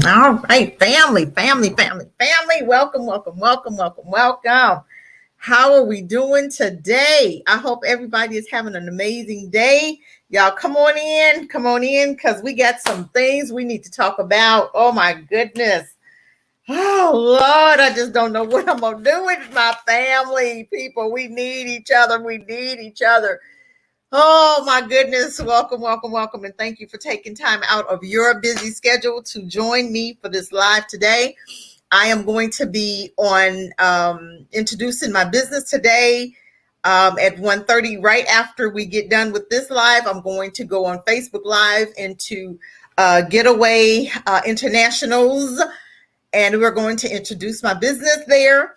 All right, family. Welcome. How are we doing today? I hope everybody is having an amazing day. Y'all come on in, because we got some things we need to talk about. Oh my goodness. Oh Lord, I just don't know what I'm gonna do with my family. People, we need each other. We need each other. Oh my goodness. Welcome. And thank you for taking time out of your busy schedule to join me for this live today. I am going to be on introducing my business today at 1:30. Right after we get done with this live, I'm going to go on Facebook Live into Getaway Internationals, and we're going to introduce my business there.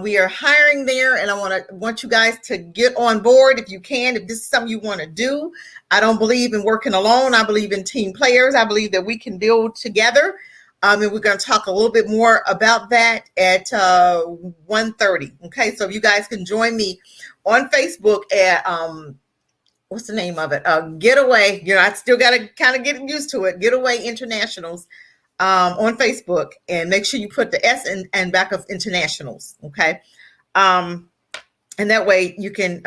We are hiring there, and I want you guys to get on board if you can. If this is something you want to do, I don't believe in working alone. I believe in team players. I believe that we can build together. And we're going to talk a little bit more about that at 1:30. Okay, so you guys can join me on Facebook at what's the name of it? Getaway. I still got to kind of get used to it. Getaway Internationals on Facebook, and make sure you put the S and back of internationals. Okay. And that way you can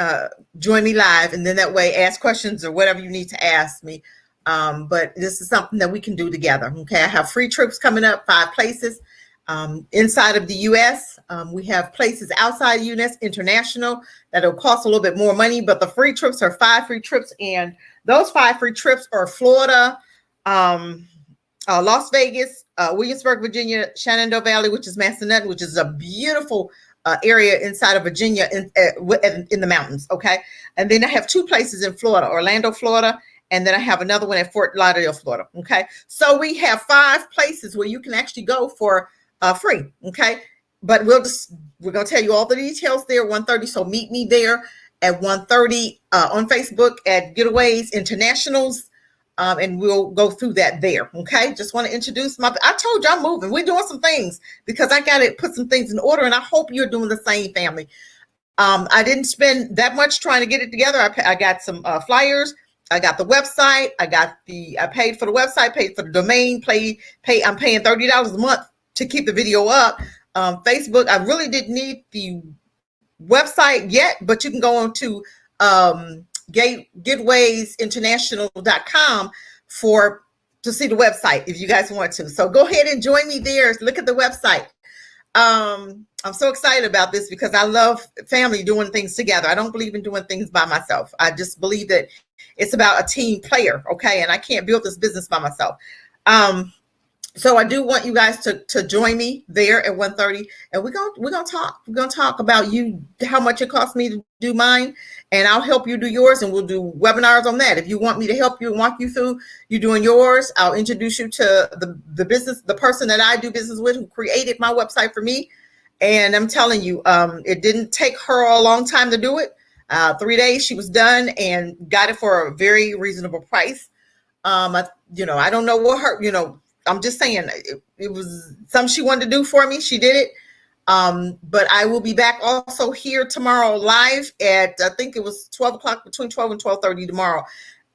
join me live, and then that way ask questions or whatever you need to ask me. But this is something that we can do together. Okay. I have free trips coming up, 5 places inside of the U.S. We have places outside the U.S. international that'll cost a little bit more money, but the free trips are 5 free trips, and those 5 free trips are Florida, Las Vegas, Williamsburg, Virginia, Shenandoah Valley, which is Massanutten, which is a beautiful area inside of Virginia in the mountains. Okay. And then I have 2 places in Florida, Orlando, Florida. And then I have another one at Fort Lauderdale, Florida. Okay. So we have 5 places where you can actually go for free. Okay. But we're going to tell you all the details there at 1:30. So meet me there at 1:30 on Facebook at Getaways Internationals. And we'll go through that there. Okay. Just want to introduce I told you I'm moving. We're doing some things because I got to put some things in order, and I hope you're doing the same, family. I didn't spend that much trying to get it together. I got some flyers. I got the website. I paid for the website, paid for the domain, I'm paying $30 a month to keep the video up. Facebook, I really didn't need the website yet, but you can go on to getwaysinternational.com to see the website if you guys want to. So go ahead and join me there. Look at the website. I'm so excited about this because I love family doing things together. I don't believe in doing things by myself. I just believe that it's about a team player. Okay. And I can't build this business by myself. So I do want you guys to join me there at 1:30, and we're gonna talk about how much it costs me to do mine, and I'll help you do yours, and we'll do webinars on that. If you want me to help you and walk you through you doing yours, I'll introduce you to the person that I do business with, who created my website for me. And I'm telling you, it didn't take her a long time to do it. 3 days she was done and got it for a very reasonable price. I don't know what I'm just saying it was something she wanted to do for me. She did it. But I will be back also here tomorrow live at, I think it was 12 o'clock, between 12 and 12:30 tomorrow.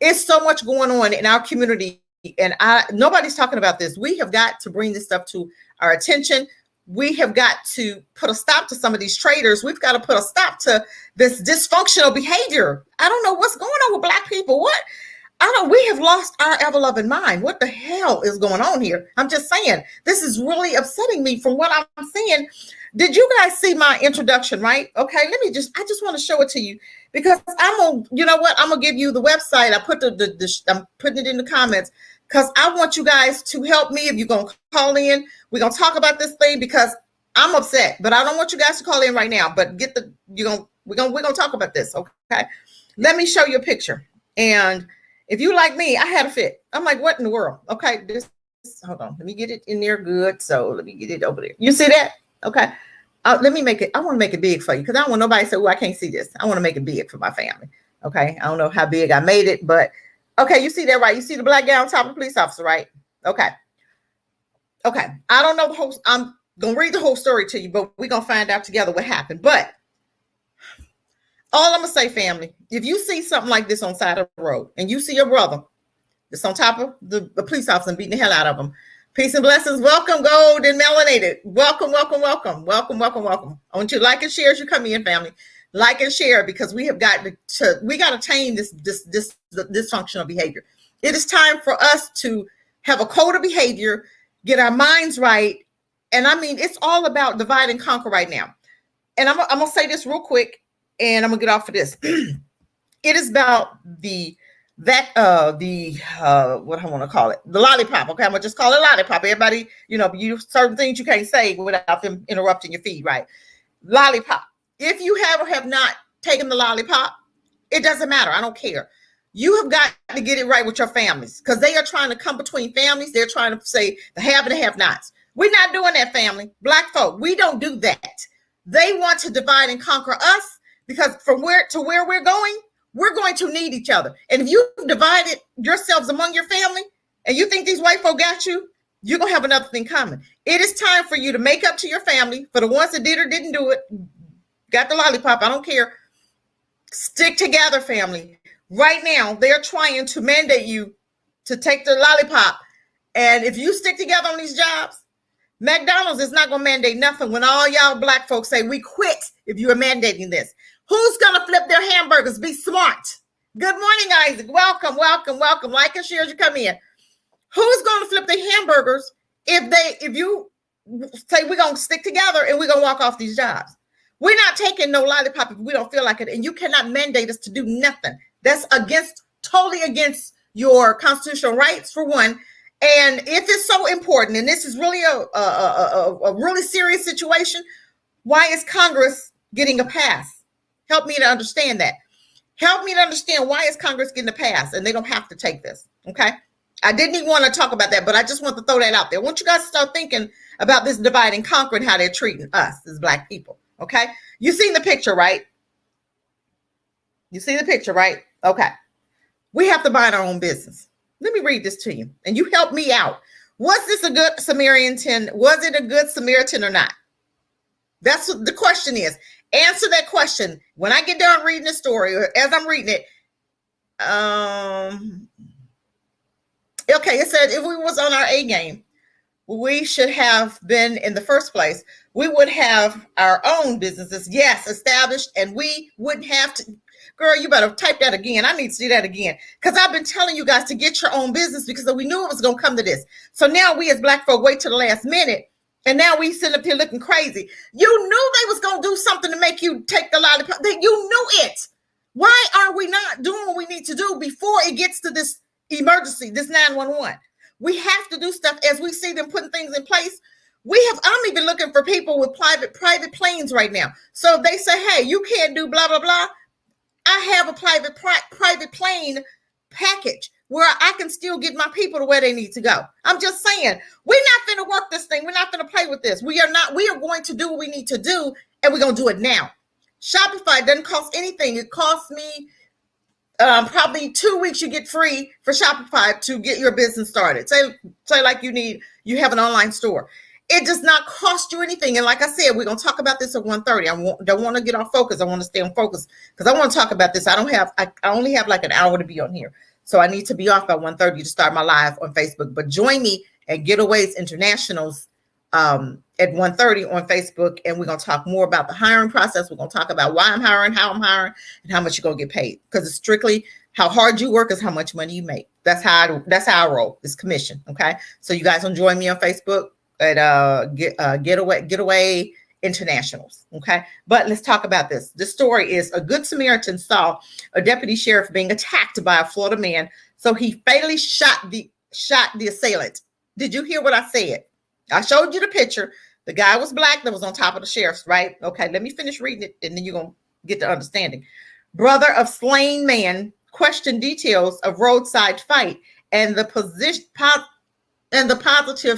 It's so much going on in our community, and nobody's talking about this. We have got to bring this stuff to our attention. We have got to put a stop to some of these traders. We've got to put a stop to this dysfunctional behavior. I don't know what's going on with Black people. We have lost our ever-loving mind. What the hell is going on here? I'm just saying, this is really upsetting me from what I'm seeing. Did you guys see my introduction, right? Okay, I just want to show it to you, because I'm gonna give you the website. I put I'm putting it in the comments, because I want you guys to help me. If you're gonna call in, we're gonna talk about this thing, because I'm upset, but I don't want you guys to call in right now. But we're gonna talk about this, okay? Let me show you a picture. And if you like me, I had a fit. I'm like, what in the world? Okay, hold on. Let me get it in there good. So let me get it over there. You see that? Okay. Let me make it. I want to make it big for you, because I don't want nobody to say, oh, I can't see this. I want to make it big for my family. Okay. I don't know how big I made it, but okay. You see that, right? You see the black guy on top of the police officer, right? Okay. Okay. I don't know the whole, I'm going to read the whole story to you, but we're going to find out together what happened. But all I'm going to say, family, if you see something like this on the side of the road, and you see your brother that's on top of the police officer and beating the hell out of him, Peace and blessings. Welcome, gold and melanated. Welcome, welcome, welcome, welcome, welcome, welcome. I want you to like and share as you come in, family. Like and share, because we have got to tame this dysfunctional behavior. It is time for us to have a code of behavior, get our minds right, and I mean, it's all about divide and conquer right now. And I'm gonna say this real quick, and I'm gonna get off of this. It is about what I want to call it, the lollipop. Okay, I'm gonna just call it lollipop. Everybody, you certain things you can't say without them interrupting your feed, right? Lollipop. If you have or have not taken the lollipop, it doesn't matter. I don't care. You have got to get it right with your families, because they are trying to come between families. They're trying to say the have and the have-nots. We're not doing that, family. Black folk, we don't do that. They want to divide and conquer us, because from where we're going to need each other. And if you've divided yourselves among your family and you think these white folk got you, you're going to have another thing coming. It is time for you to make up to your family. For the ones that did or didn't do it, got the lollipop, I don't care. Stick together, family. Right now, they're trying to mandate you to take the lollipop. And if you stick together on these jobs, McDonald's is not going to mandate nothing when all y'all black folks say we quit if you are mandating this. Who's going to flip their hamburgers? Be smart. Good morning, Isaac. Welcome, welcome, welcome. Like and share as you come in. Who's going to flip their hamburgers if you say we're going to stick together and we're going to walk off these jobs? We're not taking no lollipop if we don't feel like it. And you cannot mandate us to do nothing. That's totally against your constitutional rights, for one. And if it's so important, and this is really a really serious situation, why is Congress getting a pass? Help me to understand that. Help me to understand, why is Congress getting a pass and they don't have to take this, okay? I didn't even want to talk about that, but I just want to throw that out there. I want you guys to start thinking about this divide and conquer and how they're treating us as black people, okay? You seen the picture, right? You see the picture, right? Okay. We have to mind our own business. Let me read this to you, and you help me out. Was this a good Samaritan? Was it a good Samaritan or not? That's what the question is. Answer that question. When I get done reading the story, or as I'm reading it, okay, it said if we was on our A game, we should have been in the first place. We would have our own businesses, yes, established, and we wouldn't have to. Girl, you better type that again. I need to see that again, because I've been telling you guys to get your own business, because we knew it was going to come to this. So now we as black folk wait till the last minute, and now we sitting up here looking crazy. You knew they was going to do something to make you take the lollipop. You knew it. Why are we not doing what we need to do before it gets to this emergency, this 911? We have to do stuff as we see them putting things in place. I'm even looking for people with private planes right now. So if they say, hey, you can't do blah, blah, blah, I have a private plane package where I can still get my people to where they need to go. I'm just saying, we're not going to work this thing. We're not going to play with this. We are going to do what we need to do, and we're going to do it now. Shopify doesn't cost anything. It costs me probably 2 weeks you get free for Shopify to get your business started. Say like you have an online store. It does not cost you anything. And like I said, we're going to talk about this at 1:30. I don't want to get off focus. I want to stay on focus because I want to talk about this. I only have like an hour to be on here. So I need to be off by 1:30 to start my live on Facebook. But join me at Getaways Internationals at 1:30 on Facebook. And we're going to talk more about the hiring process. We're going to talk about why I'm hiring, how I'm hiring, and how much you're going to get paid. Because it's strictly how hard you work is how much money you make. That's how I roll. It's commission. Okay. So you guys will join me on Facebook at Getaway Internationals. Okay. But let's talk about this. This story is a good Samaritan saw a deputy sheriff being attacked by a Florida man. So he fatally shot the assailant. Did you hear what I said? I showed you the picture. The guy was black that was on top of the sheriff's, right? Okay. Let me finish reading it and then you're going to get the understanding. Brother of slain man questioned details of roadside fight and the positive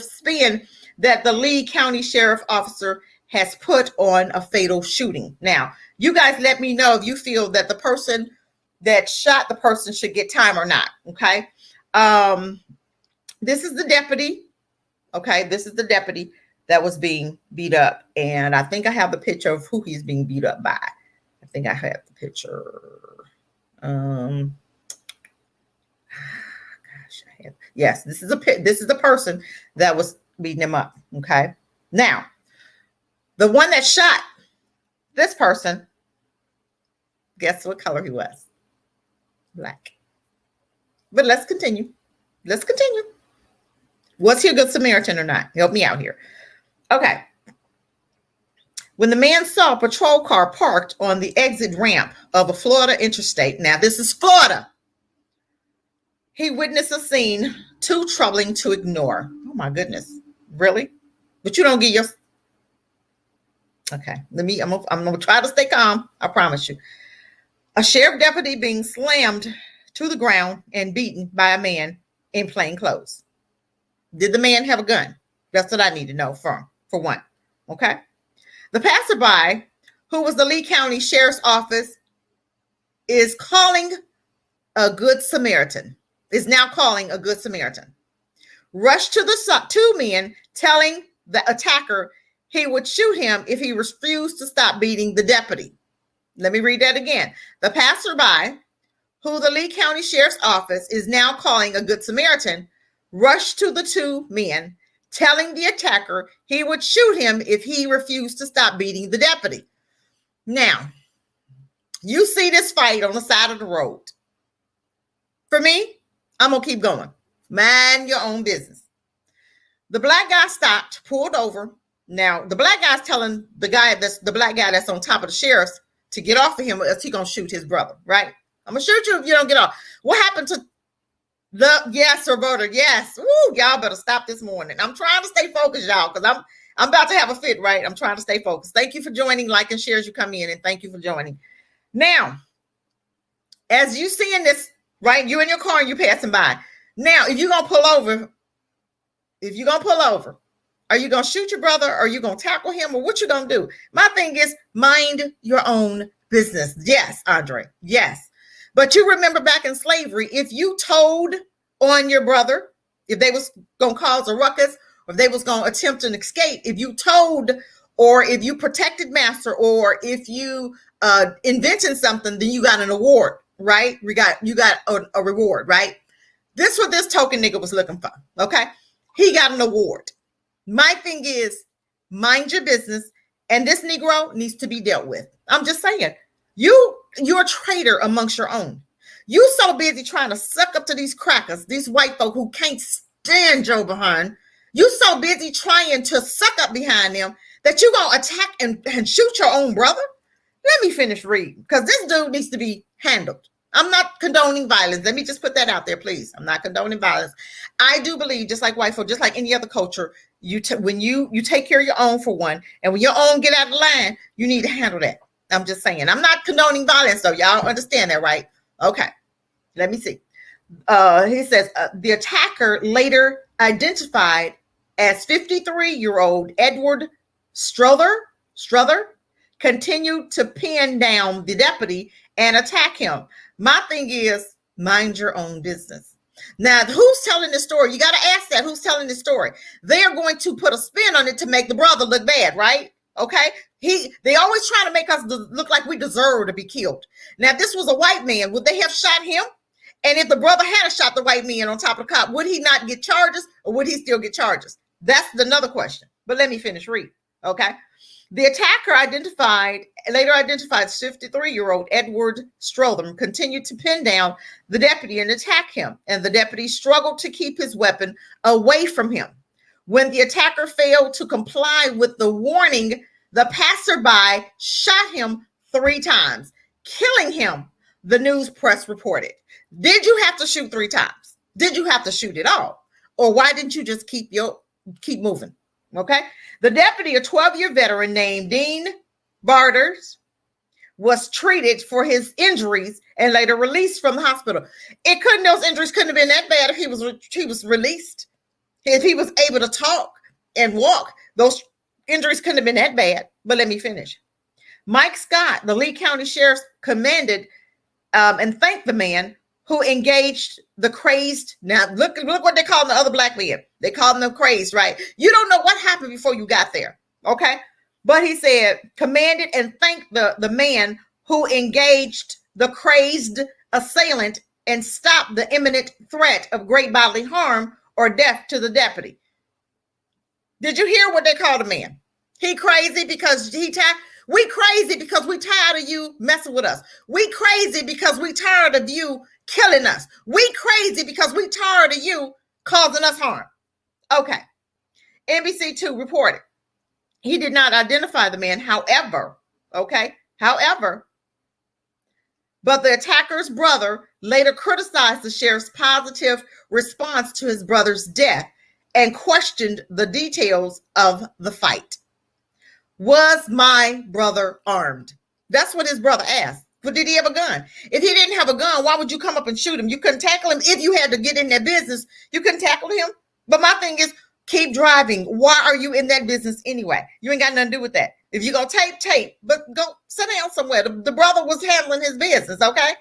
spin that the Lee County Sheriff officer has put on a fatal shooting. Now, you guys let me know if you feel that the person that shot the person should get time or not, okay? This is the deputy, okay? This is the deputy that was being beat up, and I think I have the picture of who he's being beat up by. I think I have the picture. Yes, this is a person that was beating him up. Okay. Now, the one that shot this person, guess what color he was? Black. But let's continue. Let's continue. Was he a good Samaritan or not? Help me out here. Okay. When the man saw a patrol car parked on the exit ramp of a Florida interstate, now this is Florida, he witnessed a scene too troubling to ignore. Oh my goodness. Really? But you don't get your... Okay. I'm going to try to stay calm. I promise you. A sheriff deputy being slammed to the ground and beaten by a man in plain clothes. Did the man have a gun? That's what I need to know for one. Okay. The passerby, who was the Lee County Sheriff's Office, is now calling a good Samaritan. Rushed to the two men, telling the attacker he would shoot him if he refused to stop beating the deputy. Let me read that again. The passerby, who the Lee County Sheriff's Office is now calling a good Samaritan, rushed to the two men, telling the attacker he would shoot him if he refused to stop beating the deputy. Now, you see this fight on the side of the road. For me, I'm going to keep going. Mind your own business. The black guy stopped, pulled over. Now, the black guy's telling the black guy that's on top of the sheriff's to get off of him, or else he's going to shoot his brother, right? I'm going to shoot you if you don't get off. What happened to yes, Roberta? Yes. Woo, y'all better stop this morning. I'm trying to stay focused, y'all, because I'm about to have a fit, right? I'm trying to stay focused. Thank you for joining, like and share as you come in, and thank you for joining. Now, as you see in this, right, you're in your car and you're passing by. Now, if you're going to pull over, are you going to shoot your brother, or are you going to tackle him, or what you going to do? My thing is, mind your own business. Yes, Andre. Yes. But you remember back in slavery, if you told on your brother, if they was going to cause a ruckus, or if they was going to attempt an escape, if you told, or if you protected master, or if you invented something, then you got an award, right? You got a reward, right? This what this token nigga was looking for, okay? He got an award. My thing is, mind your business, and this Negro needs to be dealt with. I'm just saying, you're a traitor amongst your own. You so busy trying to suck up to these crackers, these white folk who can't stand Joe behind. You so busy trying to suck up behind them that you gonna attack and shoot your own brother. Let me finish reading, because this dude needs to be handled. I'm not condoning violence. Let me just put that out there, please. I'm not condoning violence. I do believe, just like white folk, just like any other culture, when you take care of your own, for one, and when your own get out of line, you need to handle that. I'm just saying. I'm not condoning violence, though. Y'all understand that, right? Okay. Let me see. He says the attacker, later identified as 53-year-old Edward Strother, continued to pin down the deputy and attack him. My thing is, mind your own business. Now, who's telling the story? You got to ask that. Who's telling the story? They are going to put a spin on it to make the brother look bad, right? Okay. They always try to make us look like we deserve to be killed. Now, if this was a white man, would they have shot him? And if the brother had shot the white man on top of the cop, would he not get charges, or would he still get charges? That's another question. But let me finish reading. Okay. The attacker later identified 53-year-old Edward Strotham, continued to pin down the deputy and attack him, and the deputy struggled to keep his weapon away from him. When the attacker failed to comply with the warning, the passerby shot him 3 times, killing him, the news press reported. Did you have to shoot 3 times? Did you have to shoot at all? Or why didn't you just keep moving? Okay. The deputy, a 12-year veteran named Dean Barders, was treated for his injuries and later released from the hospital. Those injuries couldn't have been that bad if he was released. If he was able to talk and walk, those injuries couldn't have been that bad. But let me finish. Mike Scott, the Lee County Sheriff, commended and thanked the man who engaged the crazed. Now, look what they call the other black men. They call them crazed, right? You don't know what happened before you got there, okay? But he said, commended and thanked the man who engaged the crazed assailant and stop the imminent threat of great bodily harm or death to the deputy. Did you hear what they called the man? He crazy because we crazy because we tired of you messing with us. We crazy because we tired of you killing us. We crazy because we tired of you causing us harm. Okay. NBC2 reported he did not identify the man, however, but the attacker's brother later criticized the sheriff's positive response to his brother's death and questioned the details of the fight. Was my brother armed? That's what his brother asked. But did he have a gun? If he didn't have a gun, why would you come up and shoot him? You couldn't tackle him. If you had to get in that business, you couldn't tackle him. But my thing is, keep driving. Why are you in that business anyway? You ain't got nothing to do with that. If you're going to tape, but go sit down somewhere. The brother was handling his business, okay?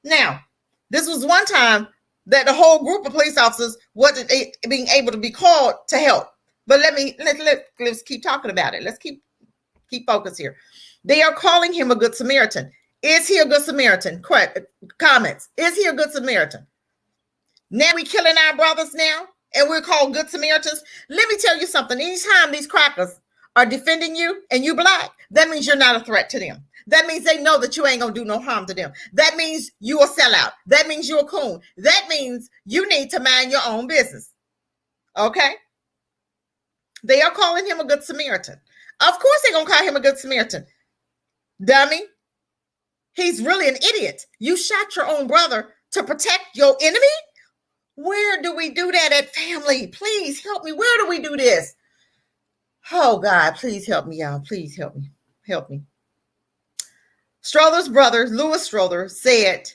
Now, this was one time that the whole group of police officers wasn't being able to be called to help. But let's keep talking about it. Let's keep focused here. They are calling him a good Samaritan. Is he a good Samaritan? Comments. Is he a good Samaritan? Now we killing our brothers now, and we're called good Samaritans. Let me tell you something. Anytime these crackers are defending you and you black, that means you're not a threat to them. That means they know that you ain't gonna do no harm to them. That means you a sellout. That means you're a coon. That means you need to mind your own business. Okay? They are calling him a good Samaritan. Of course they're gonna call him a good Samaritan. Dummy. He's really an idiot. You shot your own brother to protect your enemy? Where do we do that at family? Please help me. Where do we do this? Oh, God, please help me, y'all. Please help me. Help me. Strother's brother, Louis Strother, said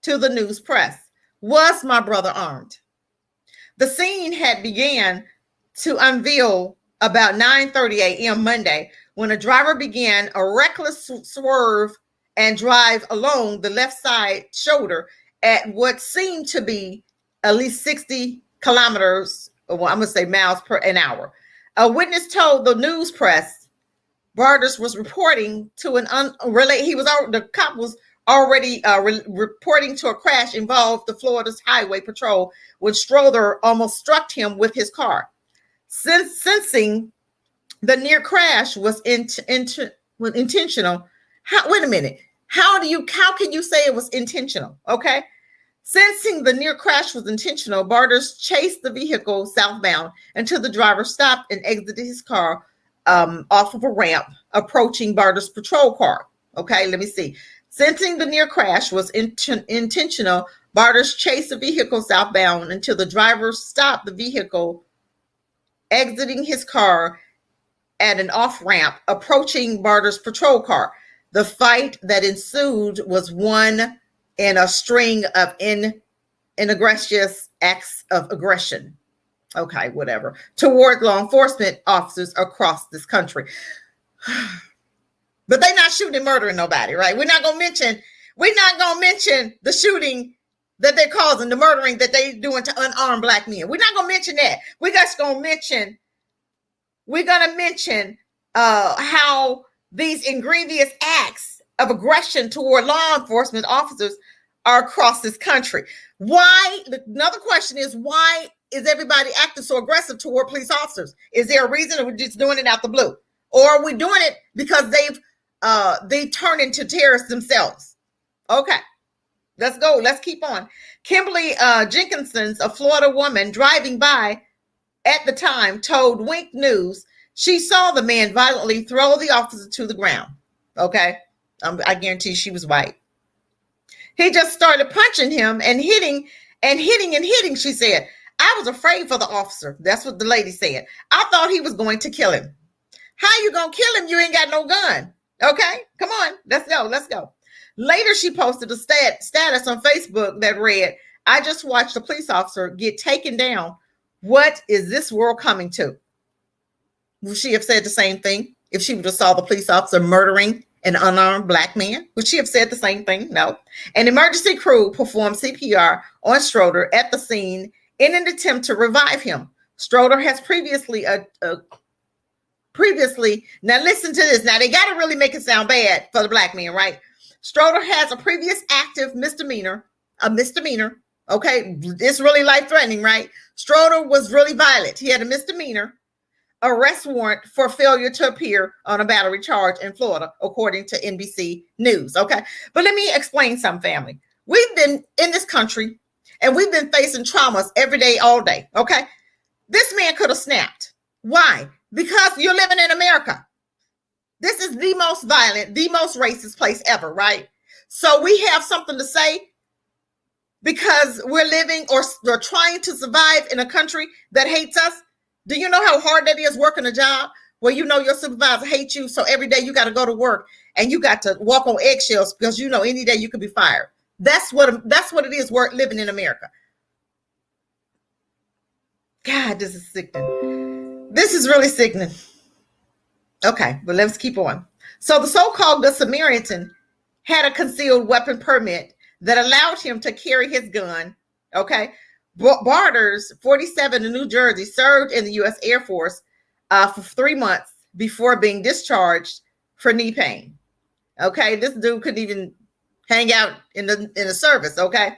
to the news press, was my brother armed? The scene had began to unveil about 9:30 a.m. Monday when a driver began a reckless swerve and drive along the left side shoulder at what seemed to be at least 60 kilometers, well, I'm going to say miles per an hour. A witness told the news press Barders was reporting to an unrelated, the cop was already reporting to a crash involved the Florida's highway patrol when Strother almost struck him with his car. Sensing the near crash was intentional. Wait a minute. How can you say it was intentional? Okay. Sensing the near crash was intentional, Barders chased the vehicle southbound until the driver stopped and exited his car off of a ramp approaching Barders' patrol car. Okay, let me see. Sensing the near crash was intentional, Barders chased the vehicle southbound until the driver stopped the vehicle exiting his car at an off-ramp approaching Barders' patrol car. The fight that ensued was one in a string of inaggressive acts of aggression. Okay, whatever. Toward law enforcement officers across this country. But they're not shooting and murdering nobody, right? We're not gonna mention the shooting that they're causing, the murdering that they're doing to unarmed black men. We're not gonna mention that. We're gonna mention how these egregious acts of aggression toward law enforcement officers are across this country. Another question is, why is everybody acting so aggressive toward police officers? Is there a reason, or we're just doing it out the blue? Or are we doing it because they turn into terrorists themselves? Okay, let's go. Let's keep on. Kimberly Jenkinson, a Florida woman driving by at the time, told Wink News she saw the man violently throw the officer to the ground. Okay. I guarantee she was white. He just started punching him and hitting, she said. I was afraid for the officer. That's what the lady said. I thought he was going to kill him. How you going to kill him? You ain't got no gun. Okay, come on. Let's go. Later, she posted a status on Facebook that read, I just watched a police officer get taken down. What is this world coming to? Would she have said the same thing if she would have saw the police officer murdering an unarmed black man? Would she have said the same thing? No. An emergency crew performed CPR on Strother at the scene in an attempt to revive him. Strother has previously, now listen to this. Now they got to really make it sound bad for the black man, right? Strother has a previous active misdemeanor a misdemeanor. Okay, it's really life-threatening, right? Stroder was really violent. He had a misdemeanor arrest warrant for failure to appear on a battery charge in Florida, according to NBC News. Okay, but let me explain some, family. We've been in this country and we've been facing traumas every day, all day. Okay, this man could have snapped. Why? Because you're living in America. This is the most violent, the most racist place ever, right? So we have something to say because we're living or trying to survive in a country that hates us. Do you know how hard that is working a job where you know your supervisor hates you? So every day you got to go to work and you got to walk on eggshells because you know any day you could be fired. That's what it is, living in America. God, this is sickening. This is really sickening. Okay, but let's keep on. So the so-called Good Samaritan had a concealed weapon permit that allowed him to carry his gun. Okay. Barders, 47 in New Jersey, served in the U.S. Air Force for 3 months before being discharged for knee pain. Okay, this dude couldn't even hang out in the service. Okay,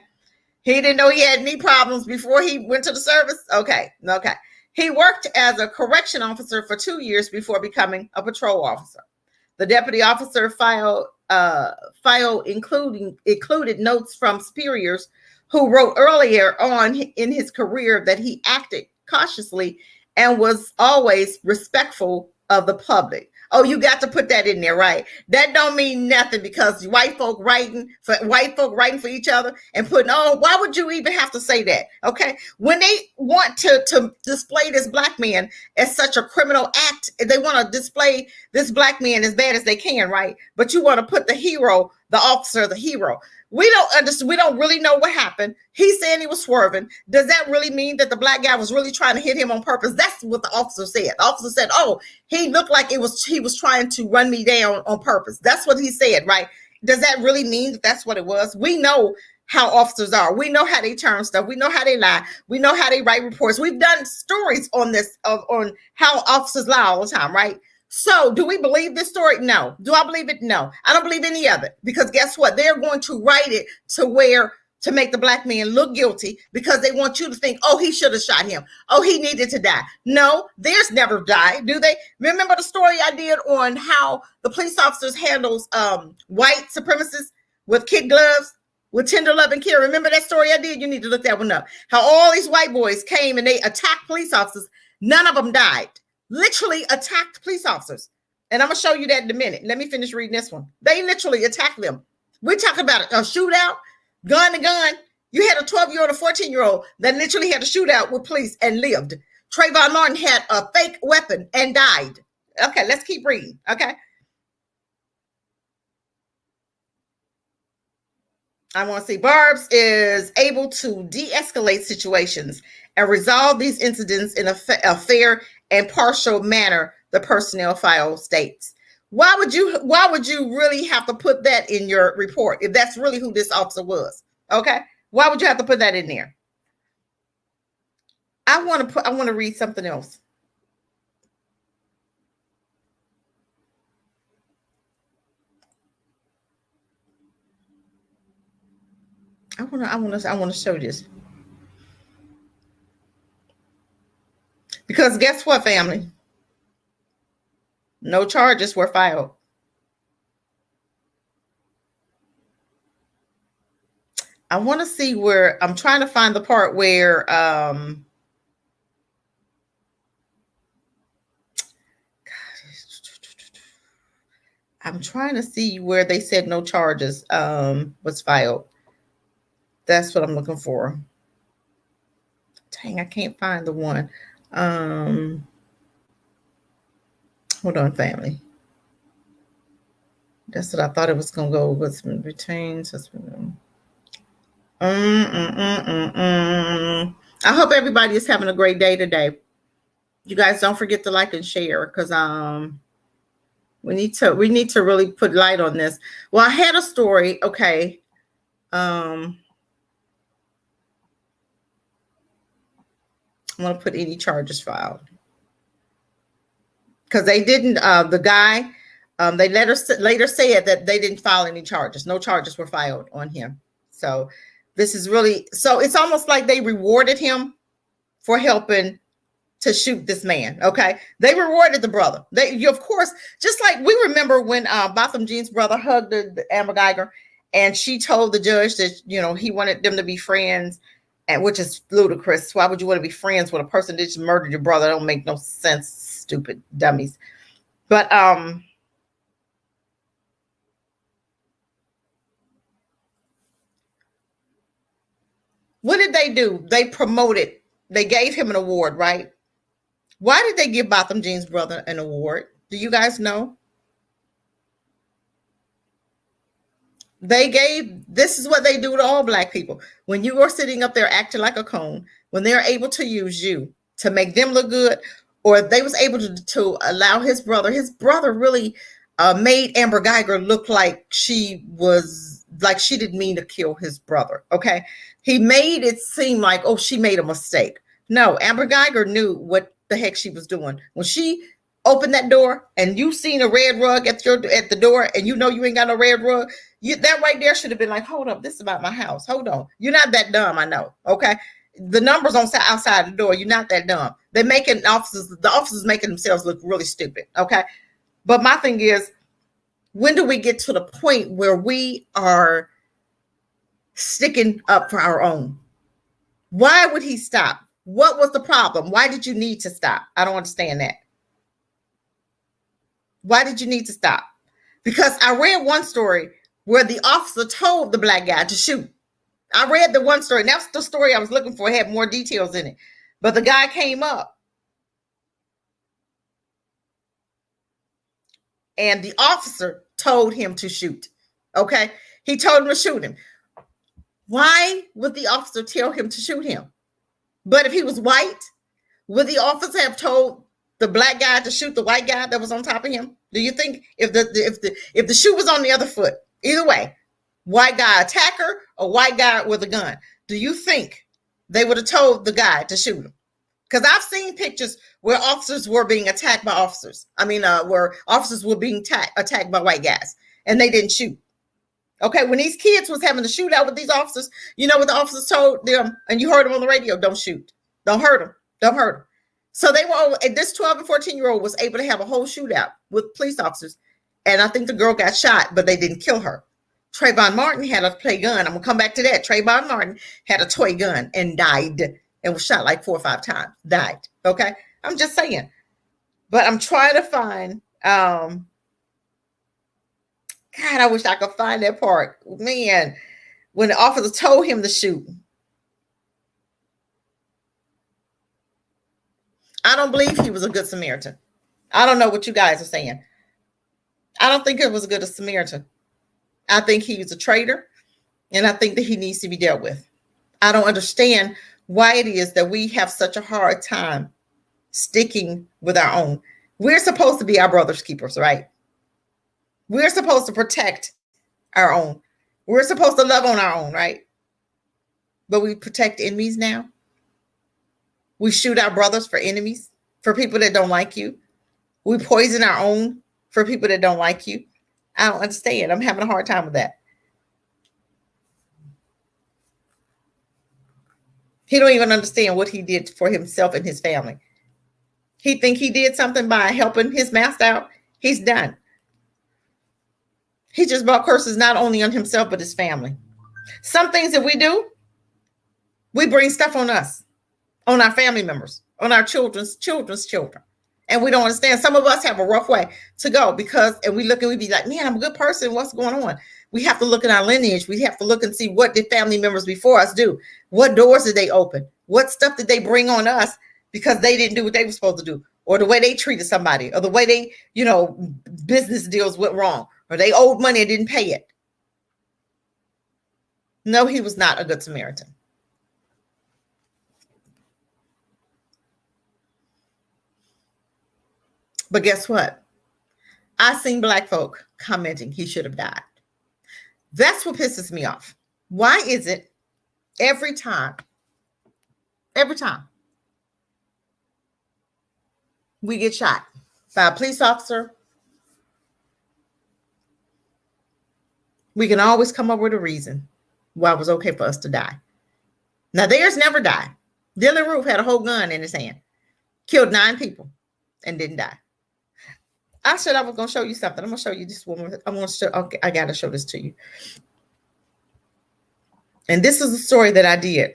he didn't know he had knee problems before he went to the service. Okay. He worked as a correction officer for 2 years before becoming a patrol officer. The deputy officer file included notes from superiors who wrote earlier on in his career that he acted cautiously and was always respectful of the public. Oh, you got to put that in there, right? That don't mean nothing because white folk writing for each other and putting, oh, why would you even have to say that? Okay. When they want to display this black man as such a criminal act, they want to display this black man as bad as they can, right? But you want to put the hero, the officer, the hero. We don't understand. We don't really know what happened. He's saying he was swerving. Does that really mean that the black guy was really trying to hit him on purpose? That's what the officer said. The officer said, oh, he looked like he was trying to run me down on purpose. That's what he said, right? Does that really mean that that's what it was? We know how officers are. We know how they turn stuff. We know how they lie. We know how they write reports. We've done stories on this, on how officers lie all the time, right? So do we believe this story? No. Do I believe it? No. I don't believe any of it because guess what? They're going to write it to make the black man look guilty because they want you to think, oh, he should have shot him. Oh, he needed to die. No, theirs never died, do they? Remember the story I did on how the police officers handles white supremacists with kid gloves, with tender love and care? Remember that story I did? You need to look that one up. How all these white boys came and they attacked police officers. None of them died. Literally attacked police officers. And I'm going to show you that in a minute. Let me finish reading this one. They literally attacked them. We're talking about a shootout, gun to gun. You had a 12-year-old, a 14-year-old that literally had a shootout with police and lived. Trayvon Martin had a fake weapon and died. Okay, let's keep reading. Okay. I want to see Barbs is able to de-escalate situations and resolve these incidents in a fair and partial manner, the personnel file states. Why would you really have to put that in your report if that's really who this officer was? Okay. Why would you have to put that in there? I want to read something else. I want to show this. Because guess what, family? No charges were filed. I want to see where I'm trying to find the part where I'm trying to see where they said no charges was filed. That's what I'm looking for. Dang, I can't find the one. Hold on, family. That's what I thought it was going to go with retained. I hope everybody is having a great day today. You guys don't forget to like and share because we need to really put light on this. Well, I had a story. Okay. I want to put any charges filed because they didn't. The guy, they later said that they didn't file any charges. No charges were filed on him. So This is really, so it's almost like they rewarded him for helping to shoot this man. Okay. They rewarded the brother. You, of course, just like we remember when Botham Jean's brother hugged the Amber Guyger, and she told the judge that, you know, he wanted them to be friends, and which is ludicrous. Why would you want to be friends with a person that just murdered your brother? That don't make no sense, stupid dummies. But what did they do? They promoted, they gave him an award, right? Why did they give Botham Jean's brother an award? Do you guys know? They gave, this is what they do to all Black people. When you are sitting up there acting like a cone, when they're able to use you to make them look good, or they was able to allow his brother really made Amber Guyger look like she didn't mean to kill his brother. Okay. He made it seem like, oh, she made a mistake. No, Amber Guyger knew what the heck she was doing. When she opened that door and you seen a red rug at the door, and you know you ain't got no red rug, that right there should have been like, hold up, this is about my house. Hold on. You're not that dumb, I know. Okay. The numbers on outside the door, you're not that dumb. They're making the officers making themselves look really stupid. Okay. But my thing is, when do we get to the point where we are sticking up for our own? Why would he stop? What was the problem? Why did you need to stop? I don't understand that. Why did you need to stop? Because I read one story where the officer told the Black guy to shoot. I read the one story. That's the story I was looking for. It had more details in it. But the guy came up and the officer told him to shoot. Okay. He told him to shoot him. Why would the officer tell him to shoot him? But if he was white, would the officer have told the Black guy to shoot the white guy that was on top of him? Do you think if the shoe was on the other foot, either way, white guy attacker or white guy with a gun, do you think they would have told the guy to shoot him? Because I've seen pictures where officers were being attacked by officers. Where officers were being attacked by white guys and they didn't shoot. Okay, when these kids was having a shootout with these officers, you know what the officers told them, and you heard them on the radio, don't shoot. Don't hurt them. Don't hurt them. So they were, this 12 and 14-year-old was able to have a whole shootout with police officers. And I think the girl got shot, but they didn't kill her. Trayvon Martin had a play gun. I'm going to come back to that. Trayvon Martin had a toy gun and died and was shot like 4 or 5 times. Died. Okay? I'm just saying. But I'm trying to find, God, I wish I could find that part. Man, when the officer told him to shoot. I don't believe he was a good Samaritan. I don't know what you guys are saying. I don't think it was a good Samaritan. I think he was a traitor, and I think that he needs to be dealt with. I don't understand why it is that we have such a hard time sticking with our own. We're supposed to be our brother's keepers, right? We're supposed to protect our own. We're supposed to love on our own, right? But we protect enemies now. We shoot our brothers for enemies, for people that don't like you. We poison our own for people that don't like you. I don't understand. I'm having a hard time with that. He don't even understand what he did for himself and his family. He think he did something by helping his master out. He's done. He just brought curses not only on himself, but his family. Some things that we do, we bring stuff on us, on our family members, on our children's children. And we don't understand. Some of us have a rough way to go and we look and we be like, man, I'm a good person. What's going on? We have to look at our lineage. We have to look and see, what did family members before us do? What doors did they open? What stuff did they bring on us because they didn't do what they were supposed to do? Or the way they treated somebody, or the way they, business deals went wrong, or they owed money and didn't pay it. No, he was not a good Samaritan. But guess what? I seen Black folk commenting he should have died. That's what pisses me off. Why is it every time we get shot by a police officer, we can always come up with a reason. why it was okay for us to die. Now, theirs never died. Dylann Roof had a whole gun in his hand, killed 9 people, and didn't die. I said I was going to show you something. I'm going to show you this woman. I want to show. Okay, I got to show this to you. And this is a story that I did,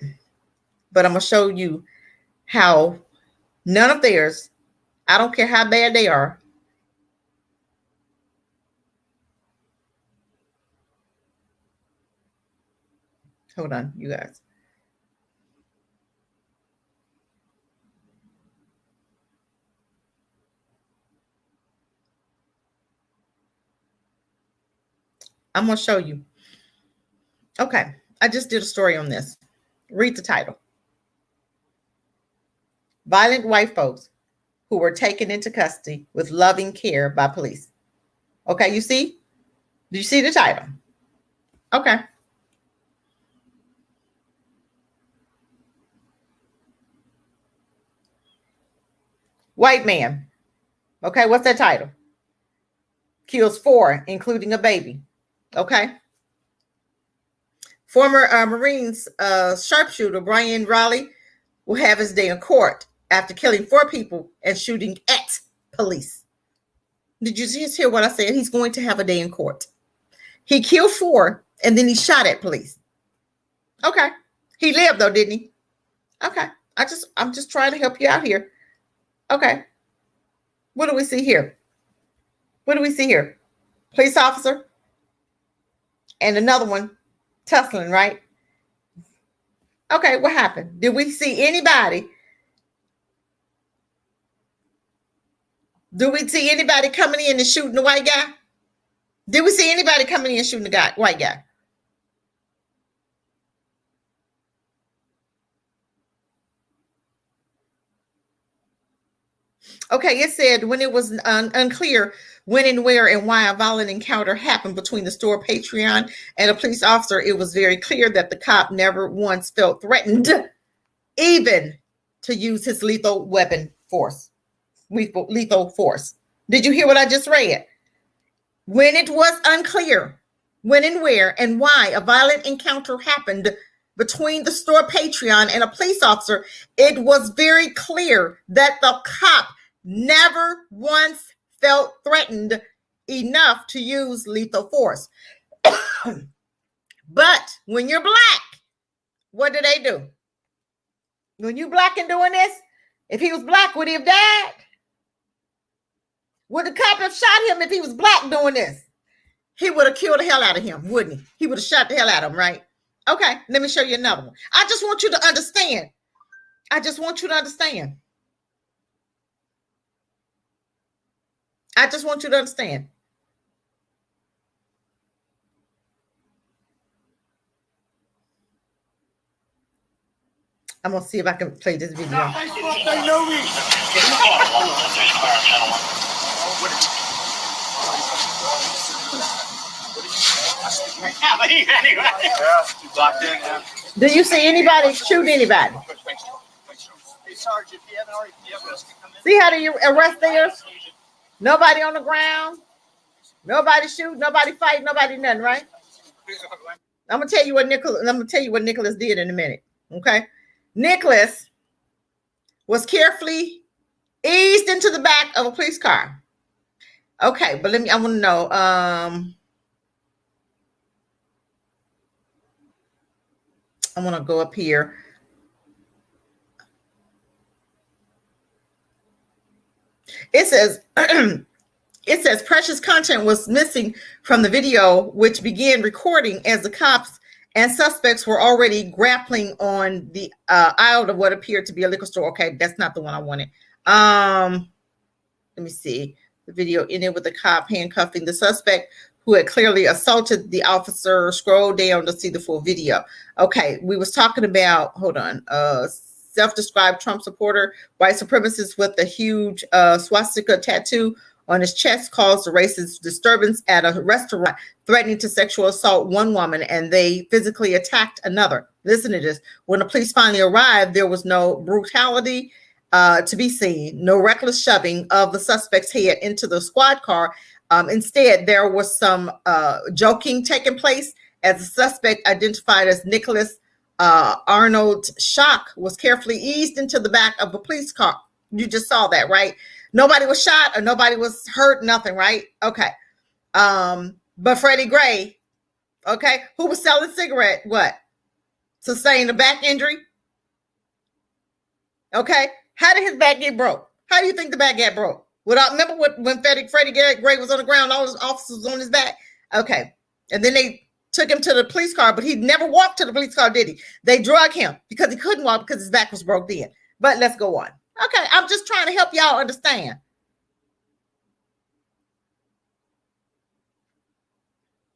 but I'm going to show you how none of theirs, I don't care how bad they are. Hold on, you guys. I'm going to show you. Okay, I just did a story on this. Read the title. Violent white folks who were taken into custody with loving care by police. Okay, you see? Do you see the title? Okay. White man. Okay, what's that title? Kills 4, including a baby. Okay. Former Marines sharpshooter Brian Raleigh will have his day in court after killing 4 people and shooting at police. Did you just hear what I said? He's going to have a day in court. He killed 4 and then he shot at police. Okay. He lived though, didn't he? Okay. I'm just trying to help you out here. Okay. What do we see here? What do we see here? Police officer and another one tussling, right? Okay, what happened? Did we see anybody? Do we see anybody coming in and shooting the white guy? Did we see anybody coming in and shooting the white guy? Okay, it said when it was unclear when and where and why a violent encounter happened between the store Patreon and a police officer, it was very clear that the cop never once felt threatened even to use his lethal force. Did you hear what I just read? When it was unclear when and where and why a violent encounter happened between the store Patreon and a police officer, it was very clear that the cop never once felt threatened enough to use lethal force. But when you're black, what do? When you black and doing this, if he was black, would he have died? Would the cop have shot him if he was black doing this? He would have killed the hell out of him, wouldn't he? He would have shot the hell out of him, right? Okay, let me show you another one. I just want you to understand. I just want you to understand. I just want you to understand. I'm going to see if I can play this video. They know me. Do you see anybody shoot anybody? See how they arrest theirs? Nobody on the ground. Nobody shoot. Nobody fight. Nobody nothing. Right? I'm gonna tell you what Nicholas did in a minute. Okay, Nicholas was carefully eased into the back of a police car. Okay, but I want to know. I want to go up here. It says precious content was missing from the video, which began recording as the cops and suspects were already grappling on the aisle of what appeared to be a liquor store. Okay, that's not the one I wanted. Let me see. The video ended with the cop handcuffing the suspect who had clearly assaulted the officer. Scroll down to see the full video. Okay, we was talking about, hold on, self-described Trump supporter, white supremacist with a huge swastika tattoo on his chest caused a racist disturbance at a restaurant, threatening to sexual assault one woman, and they physically attacked another. Listen to this. When the police finally arrived, there was no brutality to be seen, no reckless shoving of the suspect's head into the squad car. Instead, there was some joking taking place as the suspect, identified as Nicholas Arnold Schock, was carefully eased into the back of a police car. You just saw that, right? Nobody was shot or nobody was hurt, nothing, right? Okay. But Freddie Gray, okay, who was selling cigarette, what? Sustained a back injury. Okay. How did his back get broke? How do you think the back got broke? Remember when Freddie Gray was on the ground, all his officers on his back? Okay. And then they took him to the police car, but he never walked to the police car, did he? They drug him because he couldn't walk because his back was broke in. But let's go on. Okay, I'm just trying to help y'all understand.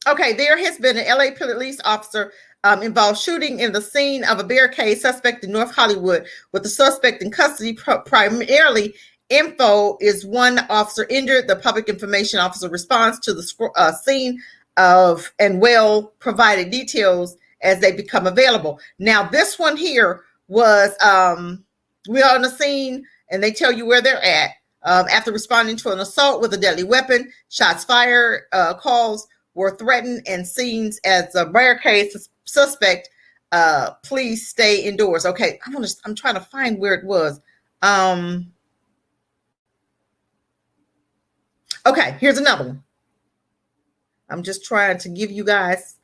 Okay, there has been an LA police officer involved shooting in the scene of a barricade suspect in North Hollywood, with the suspect in custody. Primarily, info is one officer injured. The public information officer responds to the scene of and will provide details as they become available. Now, this one here was we're on the scene, and they tell you where they're at. After responding to an assault with a deadly weapon, shots fired, calls were threatened and seen as a barricade suspect. Please stay indoors. Okay, I'm trying to find where it was. Okay, here's another one. I'm just trying to give you guys.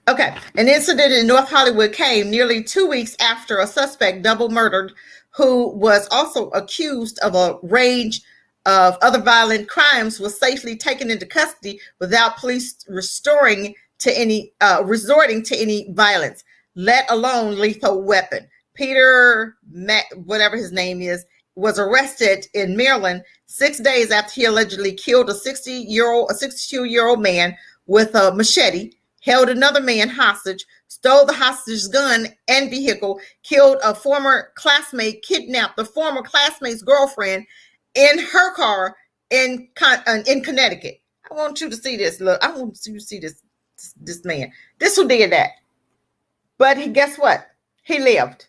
Okay, an incident in North Hollywood came nearly 2 weeks after a suspect double murdered, who was also accused of a range of other violent crimes, was safely taken into custody without police resorting to any violence, let alone lethal weapon. Peter, whatever his name is, was arrested in Maryland 6 days after he allegedly killed a 62-year-old man with a machete, held another man hostage, stole the hostage's gun and vehicle, killed a former classmate, kidnapped the former classmate's girlfriend in her car in Connecticut. I want you to see this. Look, I want you to see this man. This who did that. But guess what? He lived.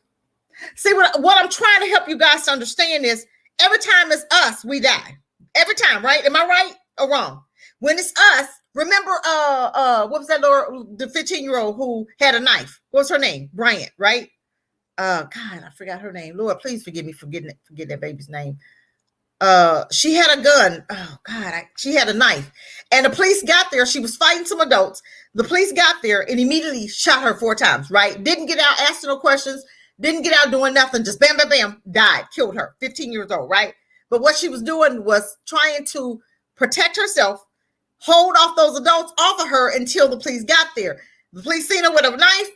See, what I'm trying to help you guys to understand is every time it's us, we die. Every time, right? Am I right or wrong? When it's us, remember, what was that, Laura, the 15-year-old who had a knife? What was her name? Bryant, right? God, I forgot her name. Lord, please forgive me for forgetting that baby's name. She had a gun. Oh God, she had a knife, and the police got there. She was fighting some adults. The police got there and immediately shot her 4 times. Right? Didn't get out, asked no questions. Didn't get out doing nothing. Just bam, bam, bam, died, killed her. 15 years old. Right? But what she was doing was trying to protect herself, hold off those adults off of her until the police got there. The police seen her with a knife,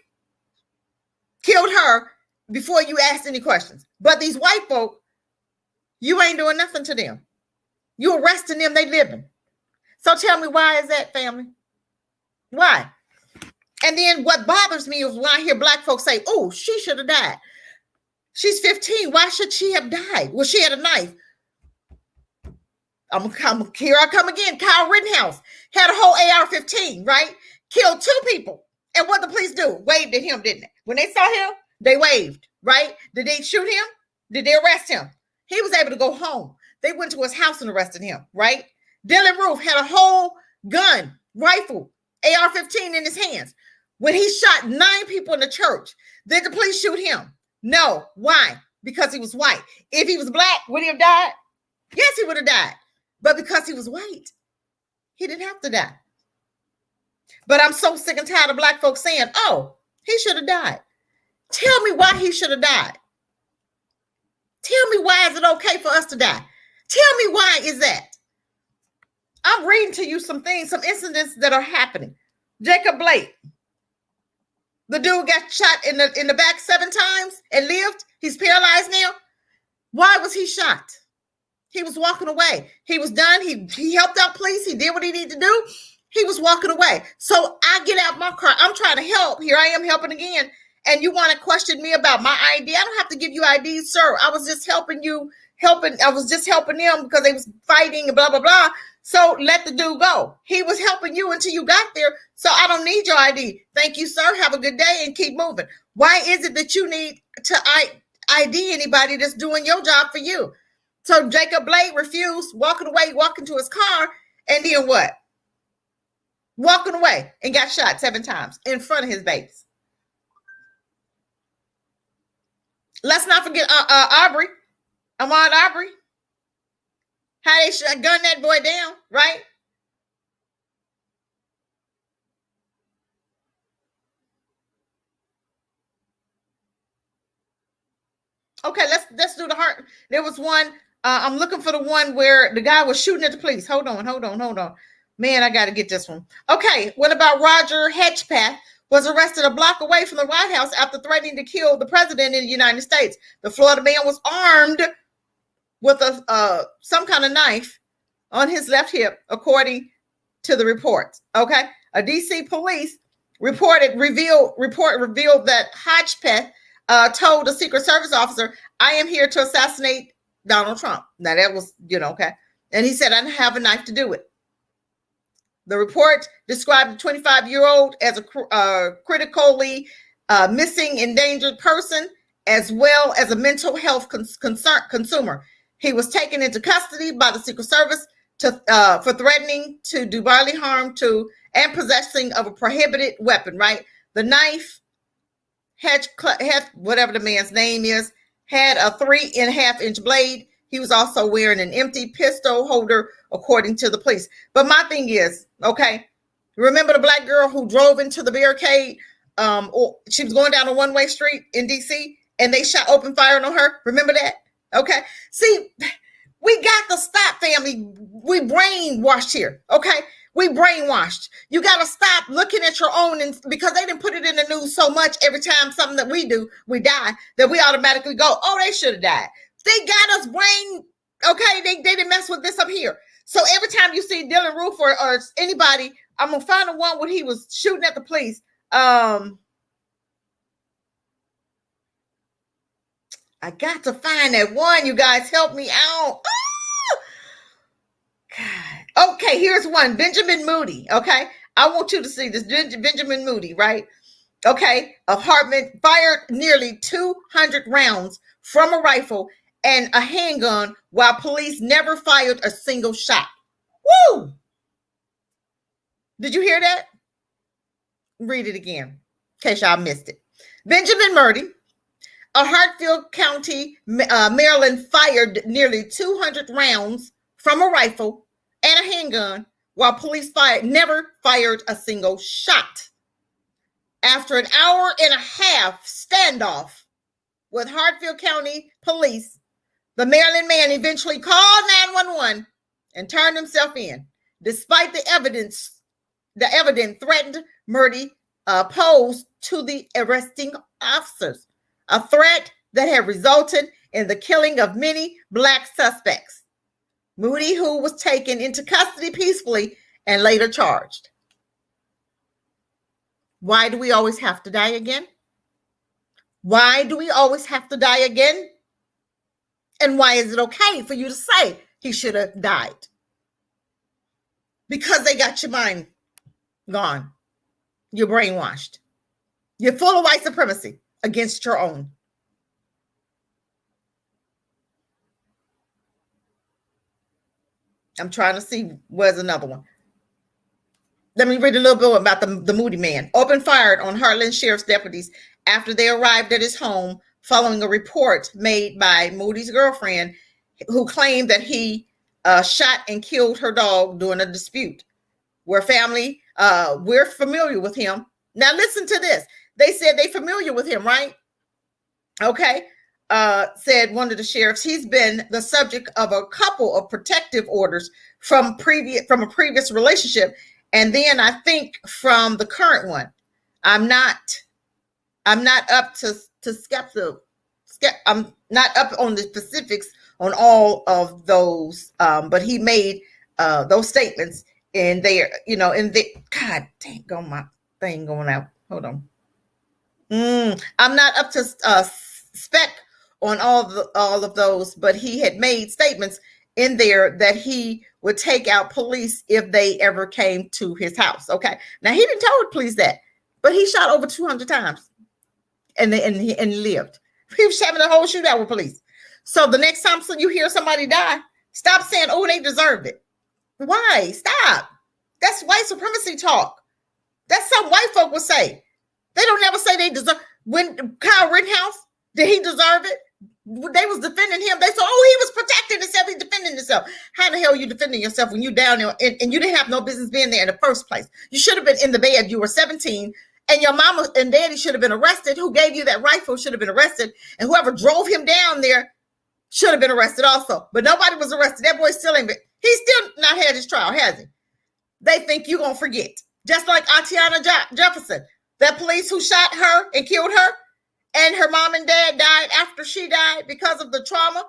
killed her before you asked any questions. But these white folk, you ain't doing nothing to them. You arresting them, they living. So tell me, why is that, family? Why? And then what bothers me is when I hear black folks say, oh, she should have died. She's 15. Why should she have died? Well, she had a knife. Here I come again. Kyle Rittenhouse had a whole AR-15, right? Killed 2 people. And what the police do? Waved at him, didn't they? When they saw him, they waved, right? Did they shoot him? Did they arrest him? He was able to go home. They went to his house and arrested him, right? Dylan Roof had a whole gun, rifle, AR-15 in his hands. When he shot 9 people in the church, did the police shoot him? No. Why? Because he was white. If he was black, would he have died? Yes, he would have died. But because he was white, he didn't have to die. But I'm so sick and tired of black folks saying, oh, he should have died. Tell me why he should have died. Tell me, why is it okay for us to die? Tell me, why is that? I'm reading to you some things, some incidents that are happening. Jacob Blake, the dude got shot in the back 7 times and lived. He's paralyzed now. Why was he shot? He was walking away. He was done. He helped out police. He did what he needed to do. He was walking away. So I get out my car. I'm trying to help. Here I am helping again. And you want to question me about my ID? I don't have to give you IDs, sir. I was just helping you, I was just helping them because they was fighting and blah, blah, blah. So let the dude go. He was helping you until you got there. So I don't need your ID. Thank you, sir. Have a good day and keep moving. Why is it that you need to ID anybody that's doing your job for you? So Jacob Blake refused, walking away, walking to his car. And then what? Walking away and got shot 7 times in front of his babies. Let's not forget Aubrey, Ahmaud Aubrey. How they gunned that boy down, right? Okay, let's do the heart. There was one. I'm looking for the one where the guy was shooting at the police. Hold on. Man, I got to get this one. Okay, what about Roger Hedgepeth? Was arrested a block away from the White House after threatening to kill the president in the United States. The Florida man was armed with some kind of knife on his left hip, according to the reports. Okay, a DC police report revealed that Hedgepeth told a Secret Service officer, "I am here to assassinate Donald Trump." Now that was, okay. And he said, "I have a knife to do it." The report described the 25-year-old as a critically missing, endangered person, as well as a mental health consumer. He was taken into custody by the Secret Service for threatening to do bodily harm to and possessing of a prohibited weapon, right? The knife, whatever the man's name is, had a 3.5-inch blade. He was also wearing an empty pistol holder, according to the police. But my thing is, okay, remember the black girl who drove into the barricade? She was going down a one-way street in DC, and they open fire on her. Remember that? Okay. See, we got to stop, family. We brainwashed here. Okay. We brainwashed. You got to stop looking at your own, and because they didn't put it in the news so much every time something that we do, we die, that we automatically go, oh, they should have died. They got us brain. Okay. They didn't mess with this up here. So every time you see Dylan Roof or anybody, I'm going to find the one where he was shooting at the police. I got to find that one. You guys help me out. Oh, God. Okay, here's one. Benjamin Moody. Okay, I want you to see this. Benjamin Moody, right? Okay, of Hartman fired nearly 200 rounds from a rifle and a handgun while police never fired a single shot. Woo! Did you hear that? Read it again in case y'all missed it. Benjamin Moody, of Hartfield County, Maryland, fired nearly 200 rounds from a rifle and a handgun while police never fired a single shot. After an hour and a half standoff with Hartfield County police, the Maryland man eventually called 911 and turned himself in. Despite the evidence threatened Moody posed to the arresting officers, a threat that had resulted in the killing of many Black suspects. Moody, who was taken into custody peacefully and later charged. Why do we always have to die again? Why do we always have to die again? And why is it okay for you to say he should have died? Because they got your mind gone. You're brainwashed. You're full of white supremacy against your own. I'm trying to see where's another one. Let me read a little bit about the Moody man. Opened fire on Harlan Sheriff's deputies after they arrived at his home following a report made by Moody's girlfriend, who claimed that he shot and killed her dog during a dispute. We're familiar with him. Now listen to this. They said they're familiar with him, right? Okay. Said one of the sheriffs. He's been the subject of a couple of protective orders from a previous relationship, and then I think from the current one. I'm not up to skeptical. I'm not up on the specifics on all of those, but he made those statements in there, God dang, go my thing going out. Hold on. I'm not up to spec on all of those, but he had made statements in there that he would take out police if they ever came to his house. Okay. Now he didn't tell the police that, but he shot over 200 times and lived. He was having a whole shootout with police. So the next time you hear somebody die, stop saying, oh, they deserved it. Why? Stop. That's white supremacy talk. That's something white folk will say. They don't never say they deserve. When Kyle Rittenhouse, did he deserve it? They was defending him. They said, oh, he was protecting himself. He's defending himself. How the hell are you defending yourself when you down there and you didn't have no business being there in the first place? You should have been in the bed. You were 17 and your mama and daddy should have been arrested. Who gave you that rifle should have been arrested. And whoever drove him down there should have been arrested also. But nobody was arrested. That boy still ain't been. He's still not had his trial, has he? They think you're going to forget. Just like Atiana Jefferson, that police who shot her and killed her, and her mom and dad died after she died because of the trauma.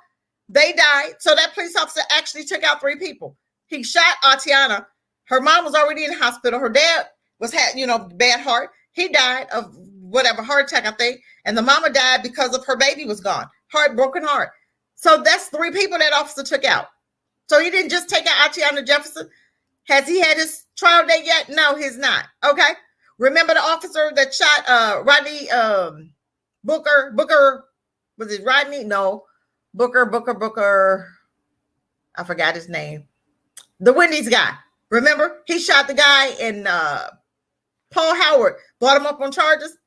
They died. So that police officer actually took out 3 people. He shot Atiana. Her mom was already in the hospital. Her dad had, bad heart. He died of whatever, heart attack, I think. And the mama died because of her baby was gone. Broken heart. So that's 3 people that officer took out. So he didn't just take out Atiana Jefferson. Has he had his trial date yet? No, he's not. Okay. Remember the officer that shot Rodney Booker, was it Rodney? No, Booker. I forgot his name. The Wendy's guy. Remember? He shot the guy and Paul Howard brought him up on charges.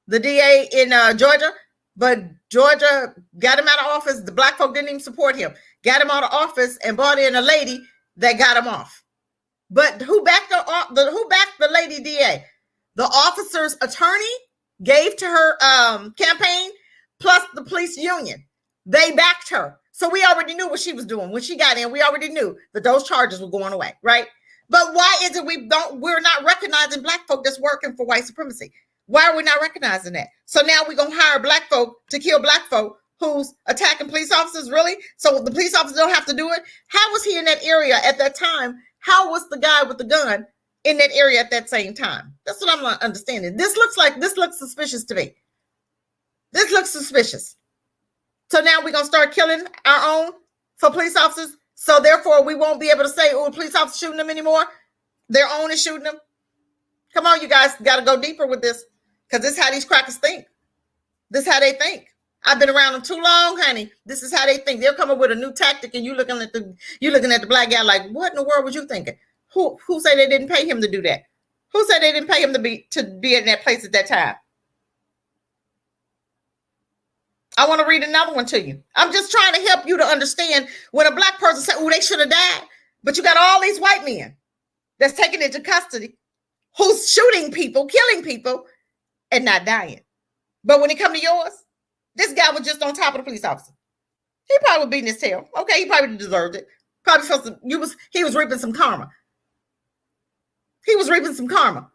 The DA in Georgia, but Georgia got him out of office. The black folk didn't even support him. Got him out of office and brought in a lady that got him off. But who backed the lady DA? The officer's attorney gave to her campaign, plus the police union. They backed her. So we already knew what she was doing. When she got in, we already knew that those charges were going away, right? But why is it we're not recognizing black folk that's working for white supremacy? Why are we not recognizing that? So now we're going to hire black folk to kill black folk who's attacking police officers, really? So the police officers don't have to do it? How was he in that area at that time? How was the guy with the gun in that area at that same time? That's what I'm not understanding. This looks suspicious to me. This looks suspicious. So now we're going to start killing our own for police officers. So therefore we won't be able to say, oh, the police officer shooting them anymore. Their own is shooting them. Come on, you guys got to go deeper with this because this is how these crackers think. This is how they think. I've been around them too long, honey. This is how they think. They'll come up with a new tactic and you're looking at the black guy like, what in the world was you thinking? Who say they didn't pay him to do that? Who said they didn't pay him to be in that place at that time? I want to read another one to you. I'm just trying to help you to understand when a black person said, oh, they should have died. But you got all these white men that's taken into custody who's shooting people, killing people, and not dying. But when it comes to yours, this guy was just on top of the police officer. He probably was beating his tail. Okay, he probably deserved it. Probably felt he was reaping some karma. He was reaping some karma.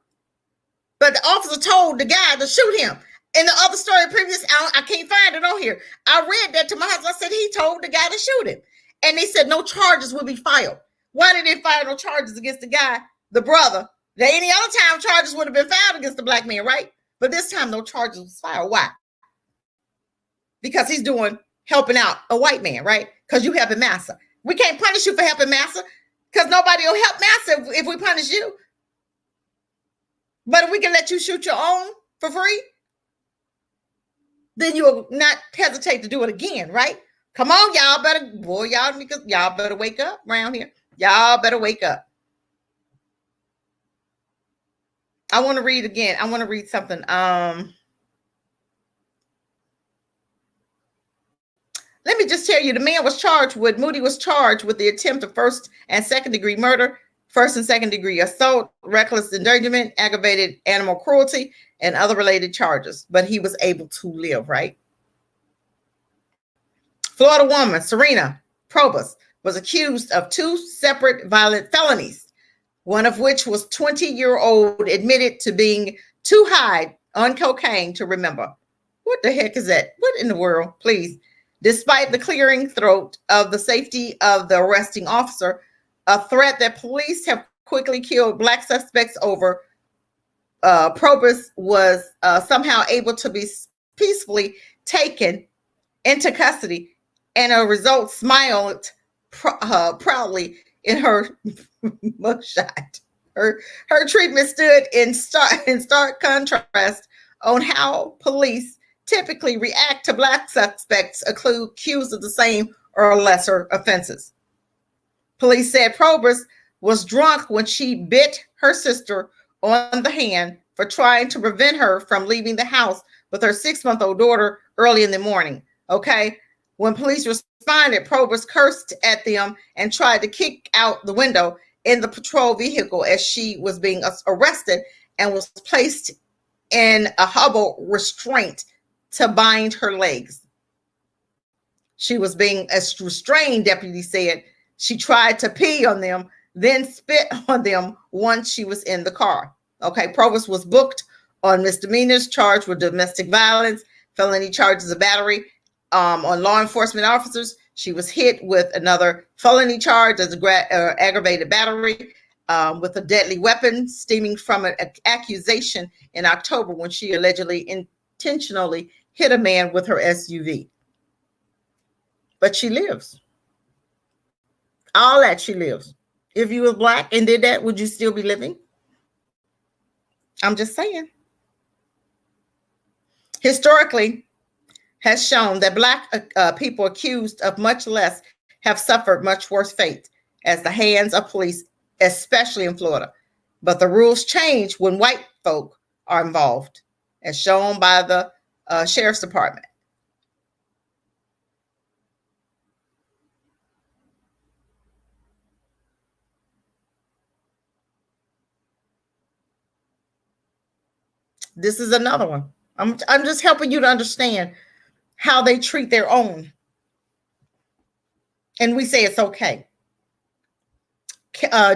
But the officer told the guy to shoot him. In the other story previous, I can't find it on here. I read that to my husband. I said he told the guy to shoot him. And they said no charges will be filed. Why did they file no charges against the guy, the brother? That any other time charges would have been filed against the black man, right? But this time no charges was filed. Why? Because he's helping out a white man, right? Because you helping massa. We can't punish you for helping massa because nobody will help massa if we punish you. But if we can let you shoot your own for free, then you'll not hesitate to do it again, right? Come on, y'all better wake up around here. Y'all better wake up. I want to read again. I want to read something. Let me just tell you, Moody was charged with the attempt of first and second degree murder, first and second degree assault, reckless endangerment, aggravated animal cruelty, and other related charges. But he was able to live, right? Florida woman, Serena Probus, was accused of 2 separate violent felonies, one of which was 20-year-old admitted to being too high on cocaine to remember. What the heck is that? What in the world? Please. Despite the clearing throat of the safety of the arresting officer, a threat that police have quickly killed black suspects over, Probus was somehow able to be peacefully taken into custody, and a result smiled proudly in her mugshot. Her treatment stood in stark contrast on how police typically react to black suspects accused of the same or lesser offenses. Police said Probus was drunk when she bit her sister on the hand for trying to prevent her from leaving the house with her 6-month-old daughter early in the morning. Okay. When police responded, Probus cursed at them and tried to kick out the window in the patrol vehicle as she was being arrested and was placed in a Hubble restraint to bind her legs. She was being restrained, deputy said. She tried to pee on them, then spit on them once she was in the car. Okay, Probus was booked on misdemeanors, charged with domestic violence, felony charges of battery on law enforcement officers. She was hit with another felony charge as aggravated battery with a deadly weapon stemming from an accusation in October when she allegedly intentionally hit a man with her SUV. But she lives. All that she lives. If you were Black and did that, would you still be living? I'm just saying. Historically has shown that Black people accused of much less have suffered much worse fate as the hands of police, especially in Florida. But the rules change when white folk are involved, as shown by the sheriff's department. This is another one. I'm just helping you to understand how they treat their own. And we say it's okay.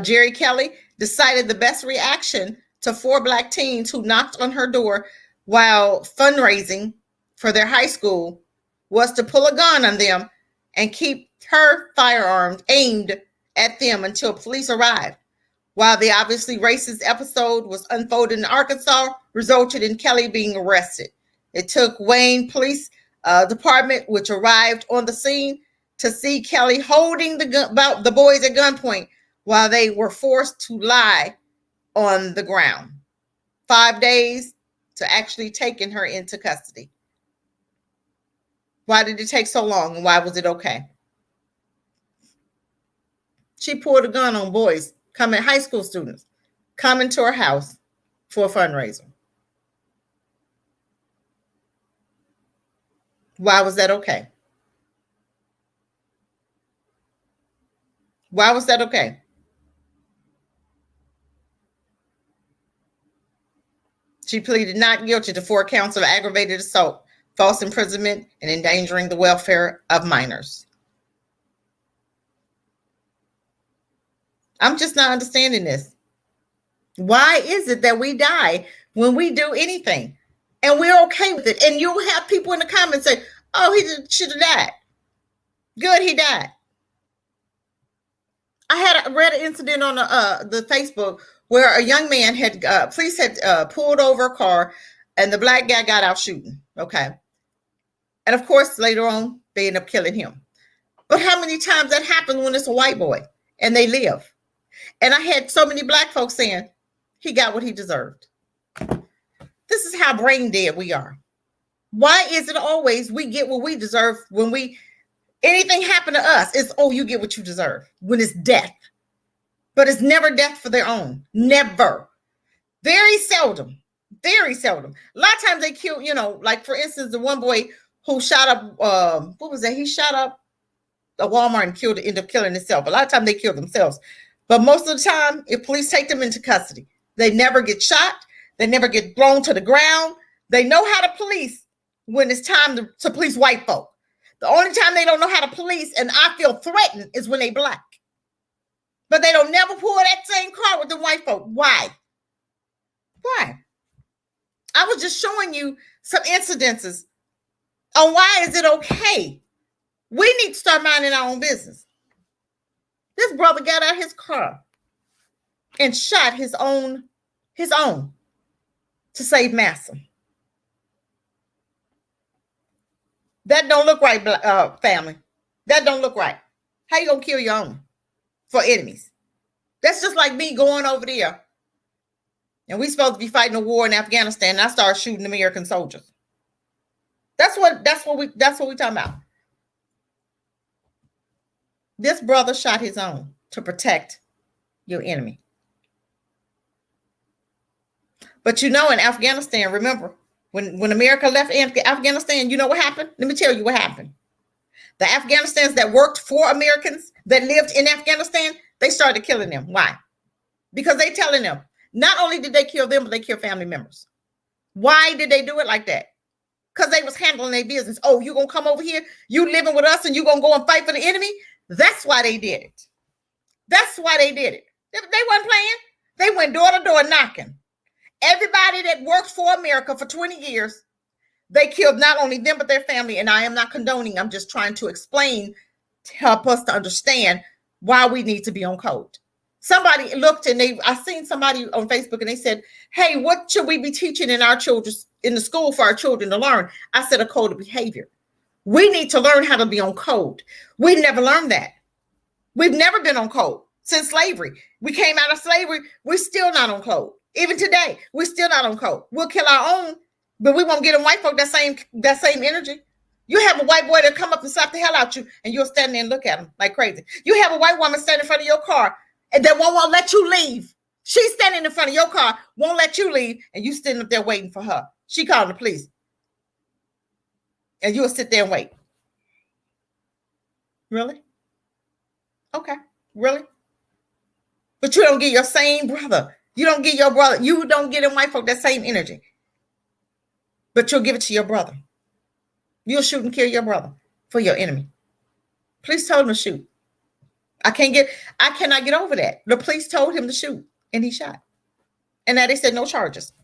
Jerry Kelly decided the best reaction to 4 Black teens who knocked on her door while fundraising for their high school was to pull a gun on them and keep her firearm aimed at them until police arrived. While the obviously racist episode was unfolded in Arkansas, resulted in Kelly being arrested. It took Wayne Police Department, which arrived on the scene, to see Kelly holding the boys at gunpoint while they were forced to lie on the ground. 5 days to actually taking her into custody. Why did it take so long, and why was it okay? She pulled a gun on boys, high school students, coming to her house for a fundraiser. Why was that okay? Why was that okay? She pleaded not guilty to 4 counts of aggravated assault, false imprisonment, and endangering the welfare of minors. I'm just not understanding this. Why is it that we die when we do anything and we're okay with it? And you'll have people in the comments say, oh, he should have died. Good, he died. I had read an incident on the Facebook where a young man police had pulled over a car and the Black guy got out shooting. Okay. And of course, later on, they end up killing him. But how many times that happens when it's a white boy and they live? And I had so many Black folks saying he got what he deserved. This is how brain dead we are. Why is it always we get what we deserve when anything happen to us? It's, oh, you get what you deserve when it's death. But it's never death for their own. Never. Very seldom. Very seldom. A lot of times they kill, like for instance, the one boy who shot up, what was that? He shot up a Walmart and ended up killing himself. A lot of times they kill themselves. But most of the time, if police take them into custody, they never get shot. They never get thrown to the ground. They know how to police when it's time to police white folk. The only time they don't know how to police, and I feel threatened, is when they Black. But they don't never pull that same car with the white folk. Why? Why? I was just showing you some incidences on why is it okay. We need to start minding our own business. This brother got out his car and shot his own to save massa. That don't look right, family. That don't look right. How you gonna kill your own for enemies? That's just like me going over there, and we supposed to be fighting a war in Afghanistan, and I start shooting American soldiers. That's what we talking about. This brother shot his own to protect your enemy. But you know, in Afghanistan, remember, when America left Afghanistan, you know what happened? Let me tell you what happened. The Afghanistans that worked for Americans that lived in Afghanistan, they started killing them. Why? Because they telling them, not only did they kill them, but they killed family members. Why did they do it like that? Because they was handling their business. Oh, you going to come over here? You living with us and you going to go and fight for the enemy? That's why they did it. That's why they did it. They wasn't playing. They went door to door knocking. Everybody that worked for America for 20 years, they killed not only them, but their family. And I am not condoning. I'm just trying to explain to help us to understand why we need to be on code. Somebody looked and I seen somebody on Facebook and they said, hey, what should we be teaching in our children in the school for our children to learn? I said a code of behavior. We need to learn how to be on code. We never learned that. We've never been on code since slavery. We came out of slavery. We're still not on code. Even today, we're still not on code. We'll kill our own, but we won't get them white folk that same energy. You have a white boy that come up and slap the hell out you, and you'll stand there and look at him like crazy. You have a white woman stand in front of your car, and they won't let you leave. She's standing in front of your car, won't let you leave, and you standing up there waiting for her. She calling the police. And you'll sit there and wait. Really? Okay, really? But you don't get your same brother. You don't get your brother. You don't get in white folk that same energy. But you'll give it to your brother. You'll shoot and kill your brother for your enemy. Police told him to shoot. I cannot get over that. The police told him to shoot and he shot. And now they said no charges.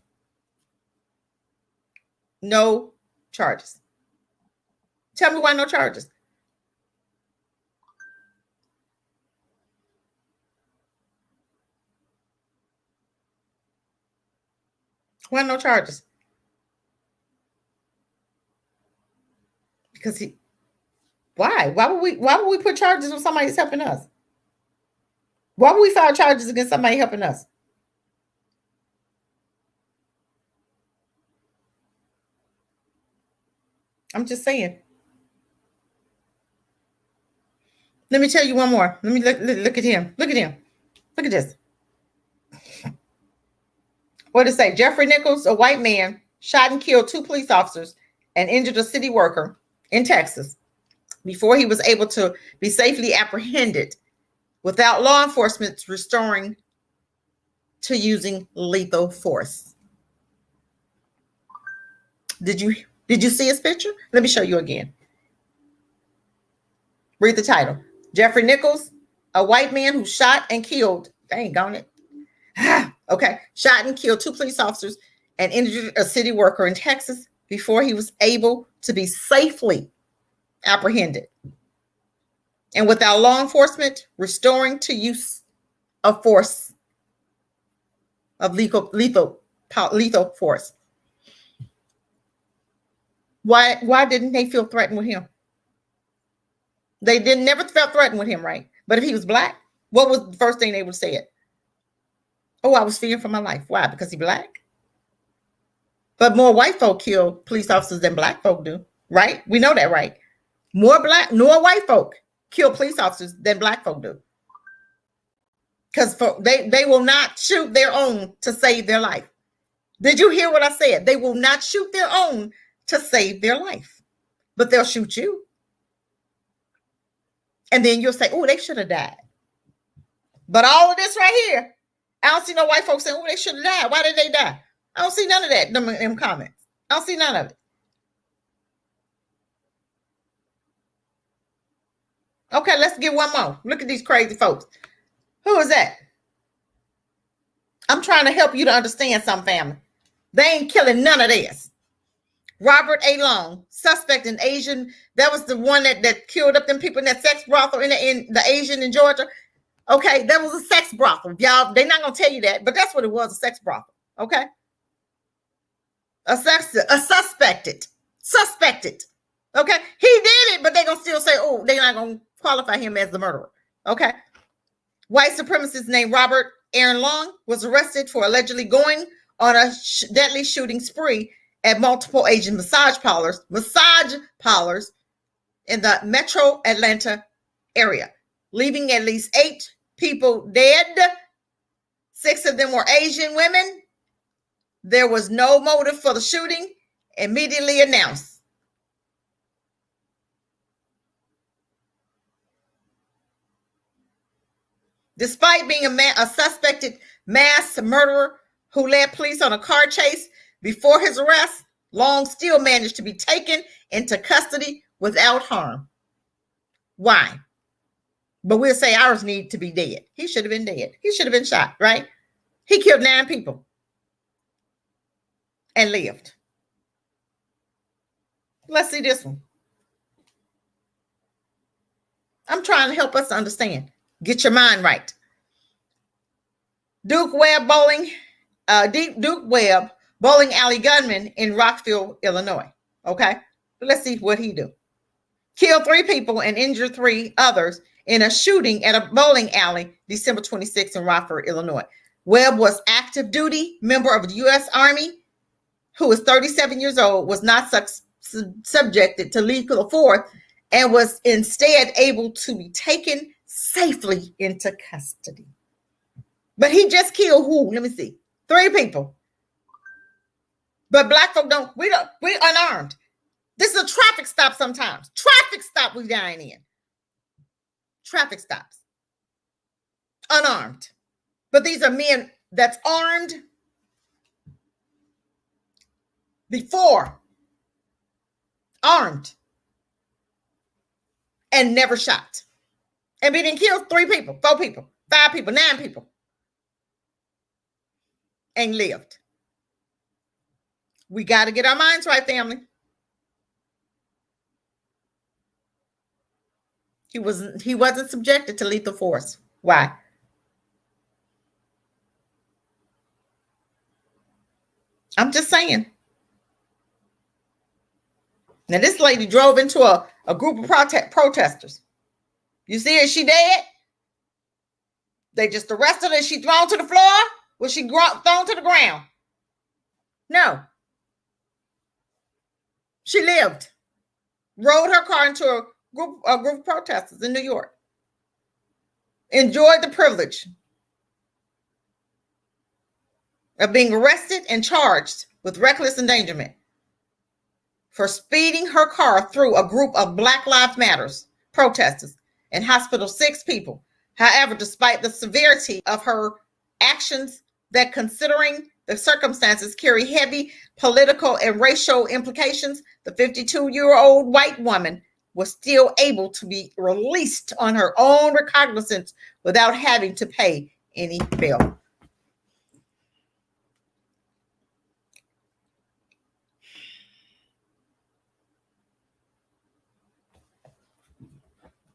No charges. Tell me why no charges. Why no charges? Because why? Why would we put charges when somebody's helping us? Why would we file charges against somebody helping us? I'm just saying. Let me tell you one more. Let me look at him. Look at him. Look at this. What did it say? Jeffrey Nichols, a white man, shot and killed 2 police officers and injured a city worker in Texas before he was able to be safely apprehended without law enforcement restoring to using lethal force. Did you see his picture? Let me show you again. Read the title. Jeffrey Nichols, a white man who shot and killed, dang on it. Okay, shot and killed 2 police officers and injured a city worker in Texas before he was able to be safely apprehended. And without law enforcement restoring to use of force, of lethal force. Why didn't they feel threatened with him? They never felt threatened with him, right? But if he was black, what was the first thing they would say? Oh, I was fearing for my life. Why? Because he's black? But more white folk kill police officers than black folk do, right? We know that, right? More white folk kill police officers than black folk do. Because they will not shoot their own to save their life. Did you hear what I said? They will not shoot their own to save their life. But they'll shoot you. And then you'll say, oh, they should have died. But all of this right here, I don't see no white folks saying, oh, they should have died. Why did they die? I don't see none of that in them comments. I don't see none of it. Okay, let's get one more. Look at these crazy folks. Who is that? I'm trying to help you to understand some family. They ain't killing none of this. Robert A. Long, suspect in Asian. That was the one that killed up them people in that sex brothel in the Asian in Georgia. Okay, that was a sex brothel. Y'all, they're not going to tell you that, but that's what it was, a sex brothel. Okay? Suspected. Okay? He did it, but they're going to still say, oh, they're not going to qualify him as the murderer. Okay? White supremacist named Robert Aaron Long was arrested for allegedly going on a deadly shooting spree at multiple Asian massage parlors in the metro Atlanta area, leaving at least 8 people dead 6 of them were Asian women. There was no motive for the shooting. Immediately announced. Despite being a suspected mass murderer who led police on a car chase before his arrest, Long still managed to be taken into custody without harm. Why? But we'll say ours need to be dead. He should have been dead. He should have been shot, right? He killed 9 people and lived. Let's see this one. I'm trying to help us understand. Get your mind right. Duke Webb bowling alley gunman in Rockville, Illinois. Okay, let's see what he do. Killed 3 people and injured 3 others in a shooting at a bowling alley December 26 in Rockville, Illinois. Webb was active duty member of the U.S. Army, who was 37 years old, was not subjected to lethal force, and was instead able to be taken safely into custody. But he just killed who? Let me see. 3 people. But black folk we're unarmed. This is a traffic stop sometimes. Traffic stop we dying in. Traffic stops. Unarmed. But these are men that's armed before. Armed. And never shot. And we didn't kill 3 people, 4 people, 5 people, 9 people. And lived. We got to get our minds right, family. He wasn't subjected to lethal force. Why? I'm just saying. Now, this lady drove into a group of protesters. You see her? She dead? They just arrested her. Is she thrown to the floor? Was she thrown to the ground? No. She lived. Rode her car into a group of protesters in New York. Enjoyed the privilege of being arrested and charged with reckless endangerment for speeding her car through a group of Black Lives Matter protesters and hospital 6 people. However, despite the severity of her actions that, considering the circumstances, carry heavy political and racial implications, the 52-year-old white woman was still able to be released on her own recognizance without having to pay any bail.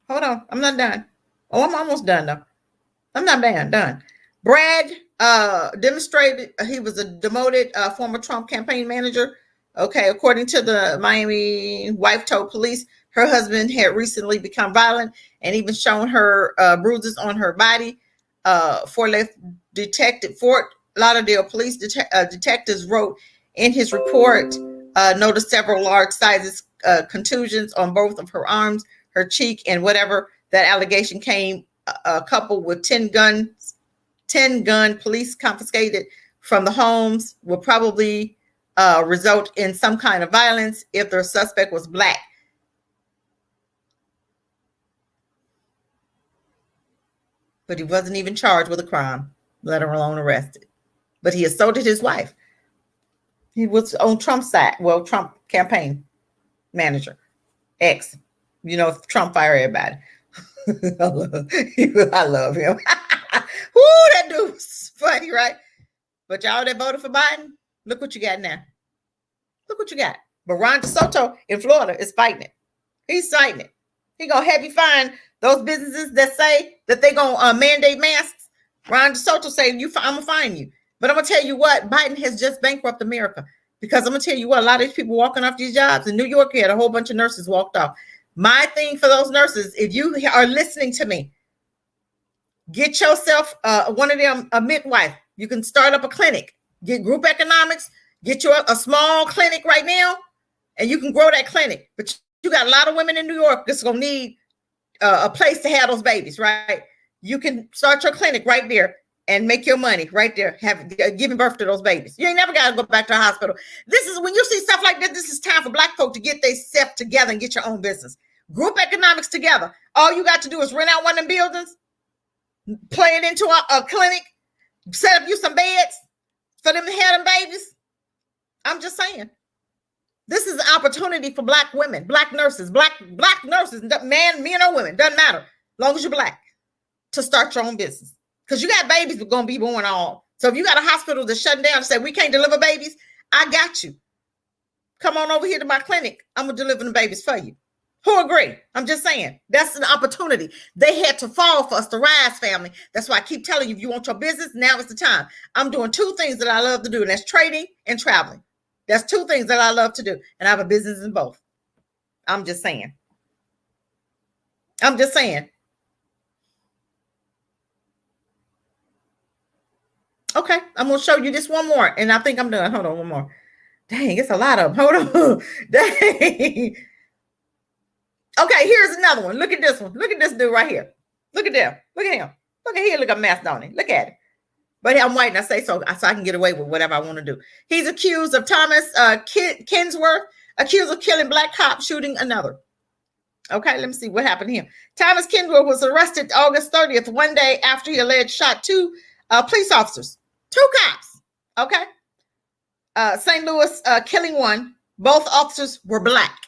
Hold on, I'm not done. Oh, I'm almost done though. I'm not done. Brad demonstrated he was a demoted former Trump campaign manager. Okay, according to the Miami wife told police, her husband had recently become violent and even shown her bruises on her body. Fort Lauderdale police detectives wrote in his report, noticed several large sizes contusions on both of her arms, her cheek, and whatever that allegation came coupled with 10 gun police confiscated from the homes will probably result in some kind of violence if the suspect was Black. But he wasn't even charged with a crime, let alone arrested. But he assaulted his wife. He was on Trump's side. Well, Trump campaign manager, ex. You know, Trump fired everybody. I love him. Woo, that dude's funny, right? But y'all that voted for Biden, look what you got now. Look what you got. But Ron DeSoto in Florida is fighting it. He's fighting it. He gonna have you find those businesses that say that they gonna mandate masks. Ron DeSoto say I'm gonna fine you. But I'm gonna tell you what, Biden has just bankrupted America, because I'm gonna tell you what, a lot of these people walking off these jobs in New York had a whole bunch of nurses walked off. My thing for those nurses, if you are listening to me, get yourself one of them a midwife. You can start up a clinic, get group economics, get you a small clinic right now, and you can grow that clinic. But you got a lot of women in New York that's gonna need a place to have those babies, right? You can start your clinic right there and make your money right there, giving birth to those babies. You ain't never got to go back to the hospital. This is when you see stuff like this. This is time for Black folk to get themselves together and get your own business. Group economics together. All you got to do is rent out one of them buildings, play it into a clinic, set up you some beds for them to have them babies. I'm just saying. This is an opportunity for Black women, Black nurses, black nurses, men or women, doesn't matter, as long as you're Black, to start your own business. Because you got babies that are going to be born on. So if you got a hospital that's shutting down and say, we can't deliver babies, I got you. Come on over here to my clinic. I'm going to deliver the babies for you. Who agree? I'm just saying. That's an opportunity. They had to fall for us to rise, family. That's why I keep telling you, if you want your business, now is the time. I'm doing two things that I love to do, and that's trading and traveling. That's two things that I love to do, and I have a business in both. I'm just saying. I'm just saying. Okay, I'm going to show you this one more, and I think I'm done. Hold on, one more. Dang, it's a lot of them. Hold on. Dang. Okay, here's another one. Look at this one. Look at this dude right here. Look at them. Look at him. Look at here. Look at mess, don't he? Look at it. But I'm white, and I say so I can get away with whatever I want to do. He's accused of Thomas Kinsworth, accused of killing Black cop, shooting another. Okay, let me see what happened to him. Thomas Kinsworth was arrested August 30th, one day after he alleged shot two police officers. Two cops, okay? St. Louis killing one. Both officers were Black.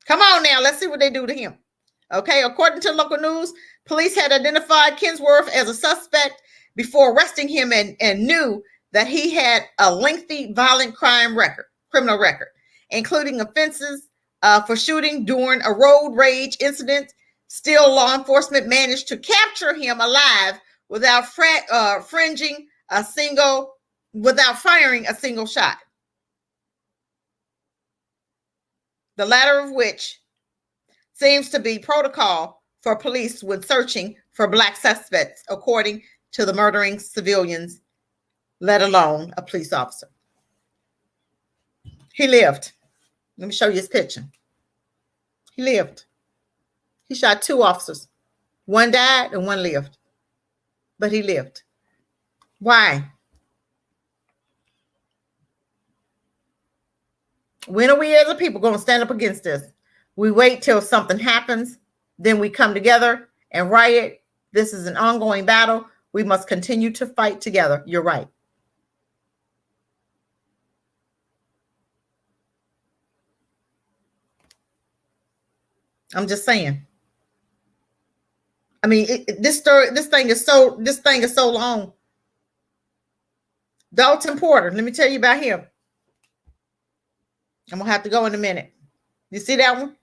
Come on now, let's see what they do to him. Okay, according to local news, police had identified Kinsworth as a suspect before arresting him and knew that he had a lengthy violent criminal record, including offenses for shooting during a road rage incident. Still, law enforcement managed to capture him alive without firing a single shot. The latter of which seems to be protocol for police when searching for Black suspects, according to the murdering civilians, let alone a police officer. He lived. Let me show you his picture. He lived. He shot two officers. One died and one lived. But he lived. Why? When are we as a people going to stand up against this? We wait till something happens, then we come together and riot. This is an ongoing battle. We must continue to fight together. You're right. I'm just saying. I mean, this thing is so long. Dalton Porter, let me tell you about him. I'm gonna have to go in a minute. You see that one?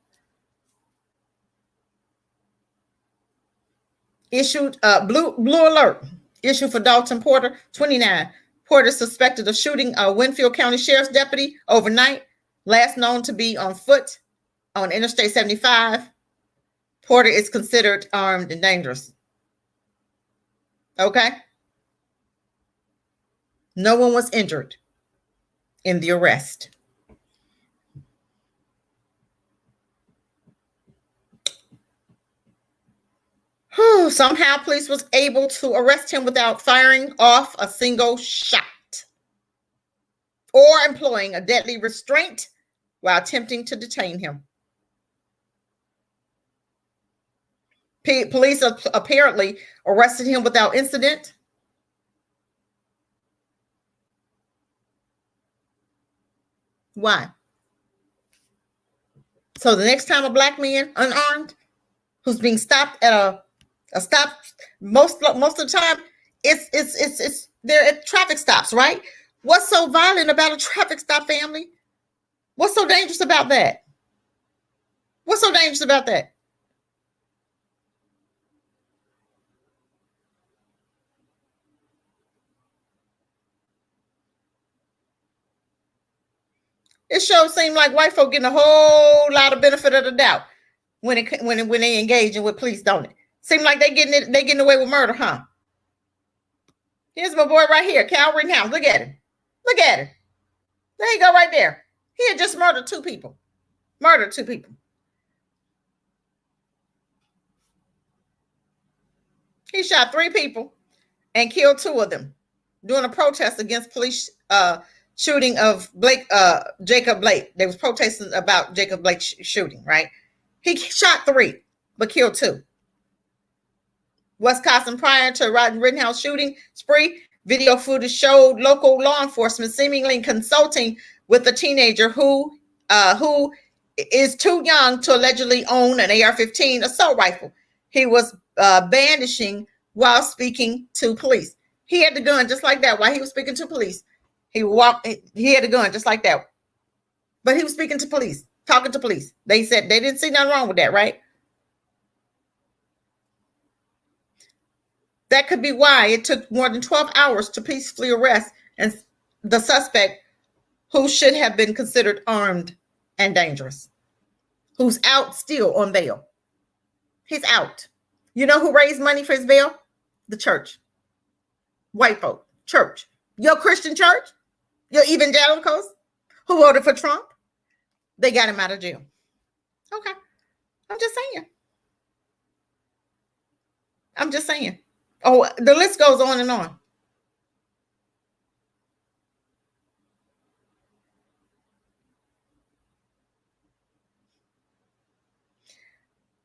Issued blue alert issued for Dalton Porter, 29. Porter suspected of shooting a Winfield County Sheriff's deputy overnight, last known to be on foot on Interstate 75. Porter is considered armed and dangerous. Okay. No one was injured in the arrest. Somehow police was able to arrest him without firing off a single shot or employing a deadly restraint while attempting to detain him. Police apparently arrested him without incident. Why? So the next time a Black man unarmed who's being stopped at a stop, most of the time it's they're at traffic stops, right? What's so violent about a traffic stop, family? What's so dangerous about that? What's so dangerous about that? It sure seems like white folk getting a whole lot of benefit of the doubt when they engaging with police, don't it? Seem like they getting away with murder, huh? Here's my boy right here, Cal Rittenhouse. Look at him. Look at him. There you go, right there. He had just murdered two people. He shot three people and killed two of them during a protest against police shooting of Jacob Blake. They was protesting about Jacob Blake shooting, right? He shot three, but killed two. Wisconsin, prior to Rodney Rittenhouse shooting spree, video footage showed local law enforcement seemingly consulting with a teenager who is too young to allegedly own an AR-15 assault rifle. He was brandishing while speaking to police. He had the gun just like that while he was speaking to police. He had the gun just like that. But he was speaking to police, talking to police. They said they didn't see nothing wrong with that, right? That could be why it took more than 12 hours to peacefully arrest and the suspect, who should have been considered armed and dangerous, who's out still on bail. He's out. You know who raised money for his bail? The church. White folk. Church. Your Christian church? Your evangelicals who voted for Trump? They got him out of jail. Okay. I'm just saying. Oh, the list goes on and on.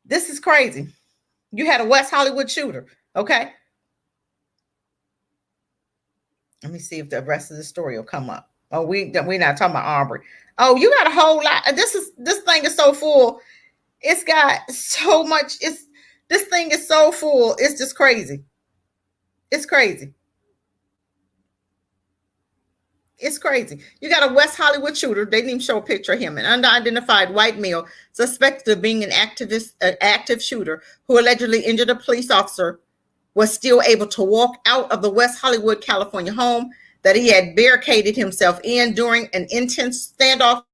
This is crazy. You had a West Hollywood shooter, okay? Let me see if the rest of the story will come up. Oh, we're not talking about Aubrey. Oh, you got a whole lot. This thing is so full. It's got so much. This thing is so full. It's just crazy. It's crazy. It's crazy. You got a West Hollywood shooter. They didn't even show a picture of him. An unidentified white male suspected of being an active shooter who allegedly injured a police officer was still able to walk out of the West Hollywood, California home that he had barricaded himself in during an intense standoff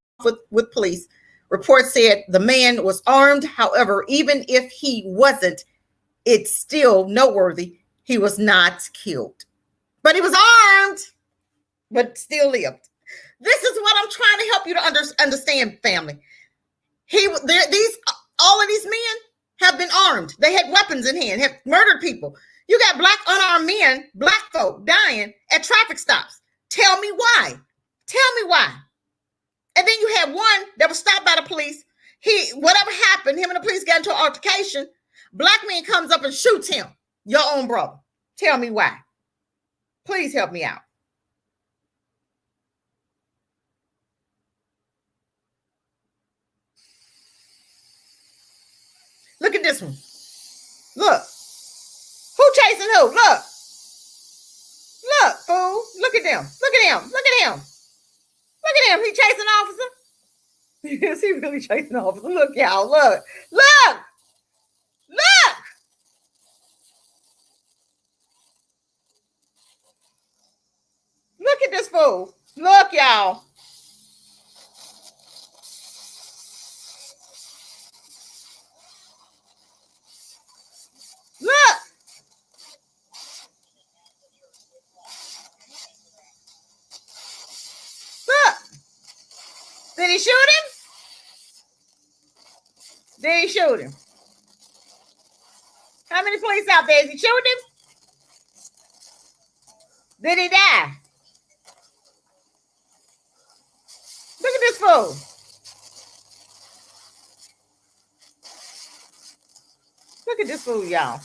with police. Reports said the man was armed. However, even if he wasn't, it's still noteworthy. He was not killed, but he was armed, but still lived. This is what I'm trying to help you to understand, family. All of these men have been armed. They had weapons in hand, have murdered people. You got black unarmed men, black folk dying at traffic stops. Tell me why. Tell me why. And then you have one that was stopped by the police. Whatever happened, him and the police got into an altercation. Black man comes up and shoots him, your own brother. Tell me why. Please help me out. Look at this one. Look. Who chasing who? Look. Look, fool. Look at them. Look at him. Look at him. Look at him. He chasing officer. Yes, he really chasing officer. Look, y'all. Look. Look. Look. Look at this fool. Look, y'all. Look. Look. Did he shoot him? Did he shoot him? How many police out there? Is he shooting him? Did he die? Look at this fool. Look at this fool, y'all.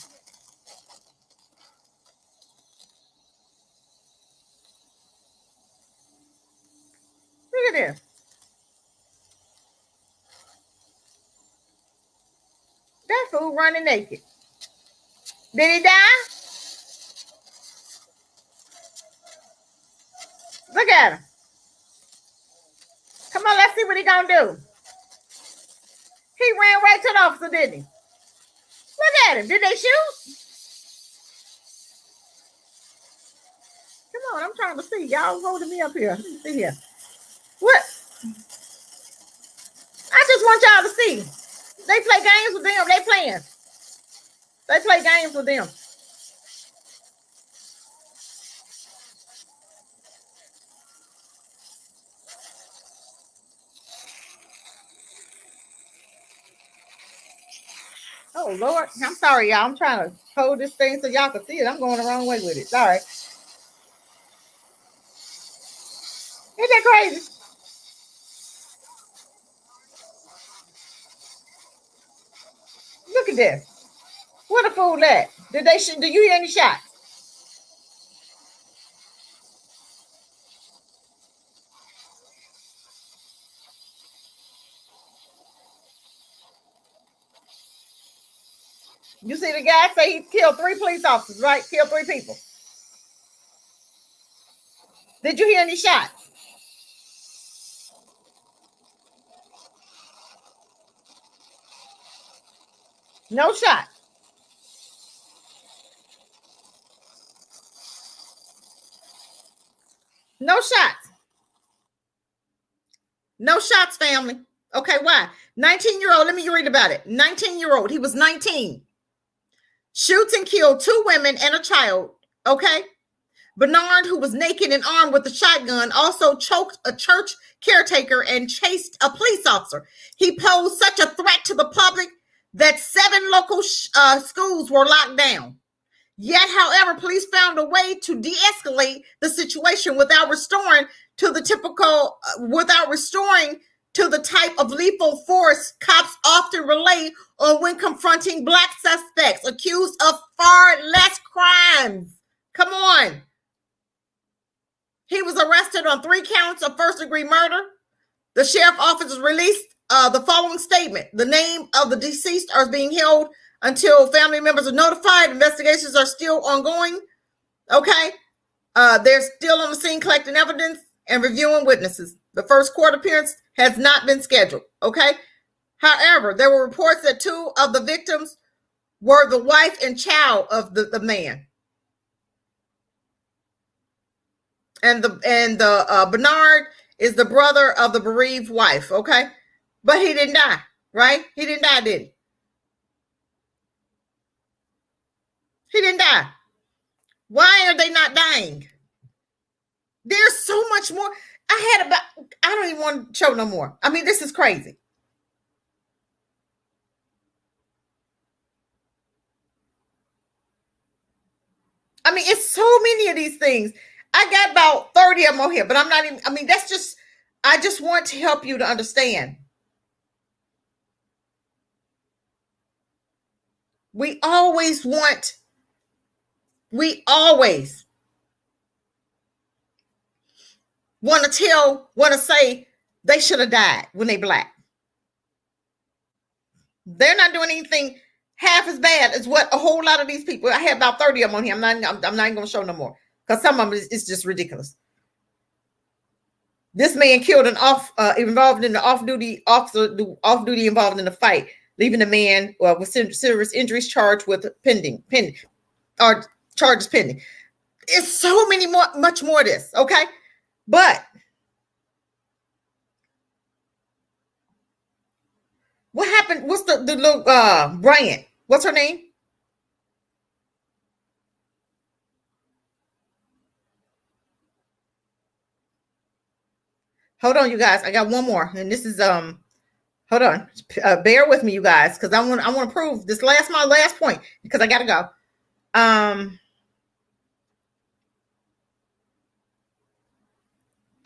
Look at this. That fool running naked. Did he die? Look at him. Come on, let's see what he gonna do. He ran right to the officer, didn't he? Look at him. Did they shoot? Come on, I'm trying to see. Y'all holding me up here. Let me see here. What? I just want y'all to see. They play games with them. They playing. They play games with them. Oh Lord, I'm sorry, y'all. I'm trying to hold this thing so y'all can see it. I'm going the wrong way with it. Sorry. Isn't that crazy? Look at this. What a fool that. Do you hear any shots? You see the guy say he killed 3 police officers, right? Killed 3 people. Did you hear any shots? No shots. No shots. No shots, family. Okay, why? 19-year-old, let me read about it. 19-year-old, he was 19. Shoots and killed 2 women and a child. Okay. Bernard, who was naked and armed with a shotgun, also choked a church caretaker and chased a police officer. He posed such a threat to the public that 7 local schools were locked down. Yet, however, police found a way to de-escalate the situation without restoring to the type of lethal force cops often relay on when confronting Black suspects accused of far less crimes. Come on. He was arrested on 3 counts of first-degree murder. The sheriff office released the following statement. The name of the deceased is being held until family members are notified. Investigations are still ongoing. Okay. They're still on the scene collecting evidence and reviewing witnesses. The first court appearance has not been scheduled. Okay. However, there were reports that 2 of the victims were the wife and child of the man. And the Bernard is the brother of the bereaved wife. Okay. But he didn't die, right? He didn't die, did he? He didn't die. Why are they not dying? There's so much more. I don't even want to show no more. I mean, this is crazy. I mean, it's so many of these things. I got about 30 of them on here, but I'm not even, I mean, I just want to help you to understand. We always want to say they should have died when they Black. They're not doing anything half as bad as what a whole lot of these people. I had about 30 of them on here. I'm not even going to show no more because some of them is just ridiculous. This man killed involved in the off-duty officer, off-duty involved in the fight, leaving the man with serious injuries charged with pending, or charges pending. It's so much more of this, okay? But what happened? What's the little Bryant? What's her name? Hold on, you guys. I got one more, and this is hold on. Bear with me, you guys, because I want to prove this my last point because I gotta go.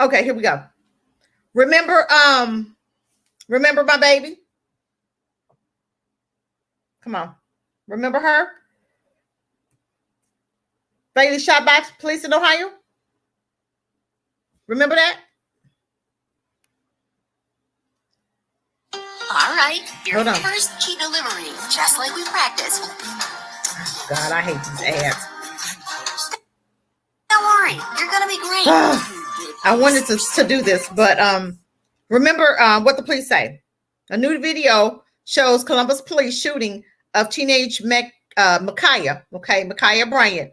Okay, here we go. Remember my baby? Come on. Remember her? Bailey shot by police in Ohio? Remember that? All right, your first key delivery, just like we practiced. God, I hate these ads. Don't worry, you're gonna be great. I wanted to do this, but remember what the police say. A new video shows Columbus police shooting of teenage Ma'Khia Bryant.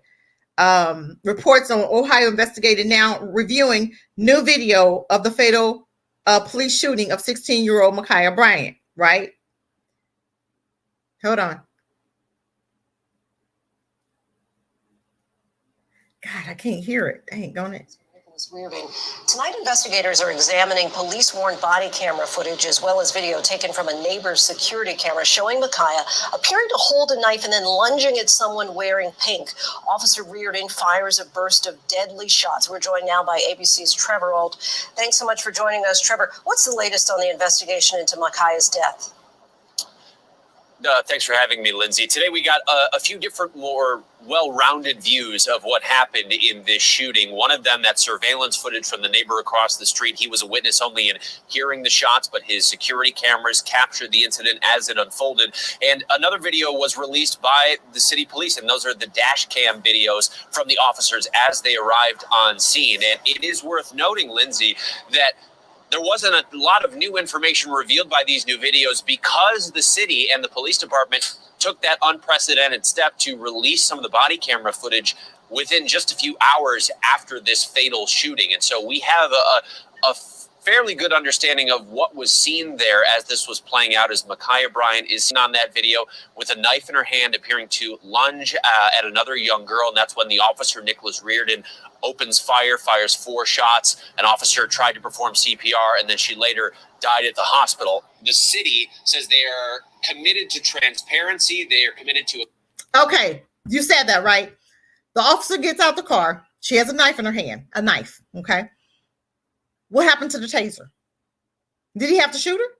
Reports on Ohio investigated now reviewing new video of the fatal police shooting of 16-year-old Ma'Khia Bryant, right? Hold on. God, I can't hear it. Dang on it. Reardon. Tonight, investigators are examining police-worn body camera footage as well as video taken from a neighbor's security camera showing Micaiah appearing to hold a knife and then lunging at someone wearing pink. Officer Reardon fires a burst of deadly shots. We're joined now by ABC's Trevor Ault. Thanks so much for joining us, Trevor. What's the latest on the investigation into Micaiah's death? Thanks for having me, Lindsay. Today we got a few different, more well-rounded views of what happened in this shooting. One of them, that surveillance footage from the neighbor across the street. He was a witness only in hearing the shots, but his security cameras captured the incident as it unfolded. And another video was released by the city police, and those are the dash cam videos from the officers as they arrived on scene. And it is worth noting, Lindsay, that there wasn't a lot of new information revealed by these new videos because the city and the police department took that unprecedented step to release some of the body camera footage within just a few hours after this fatal shooting. And so we have a fairly good understanding of what was seen there as this was playing out, as Micaiah Bryant is seen on that video with a knife in her hand, appearing to lunge at another young girl. And that's when the officer, Nicholas Reardon, opens fire, fires 4 shots. An officer tried to perform CPR, and then she later died at the hospital. The city says they are committed to transparency. They are committed to... Okay, you said that, right? The officer gets out the car. She has a knife in her hand, a knife, okay? What happened to the taser? Did he have to shoot her?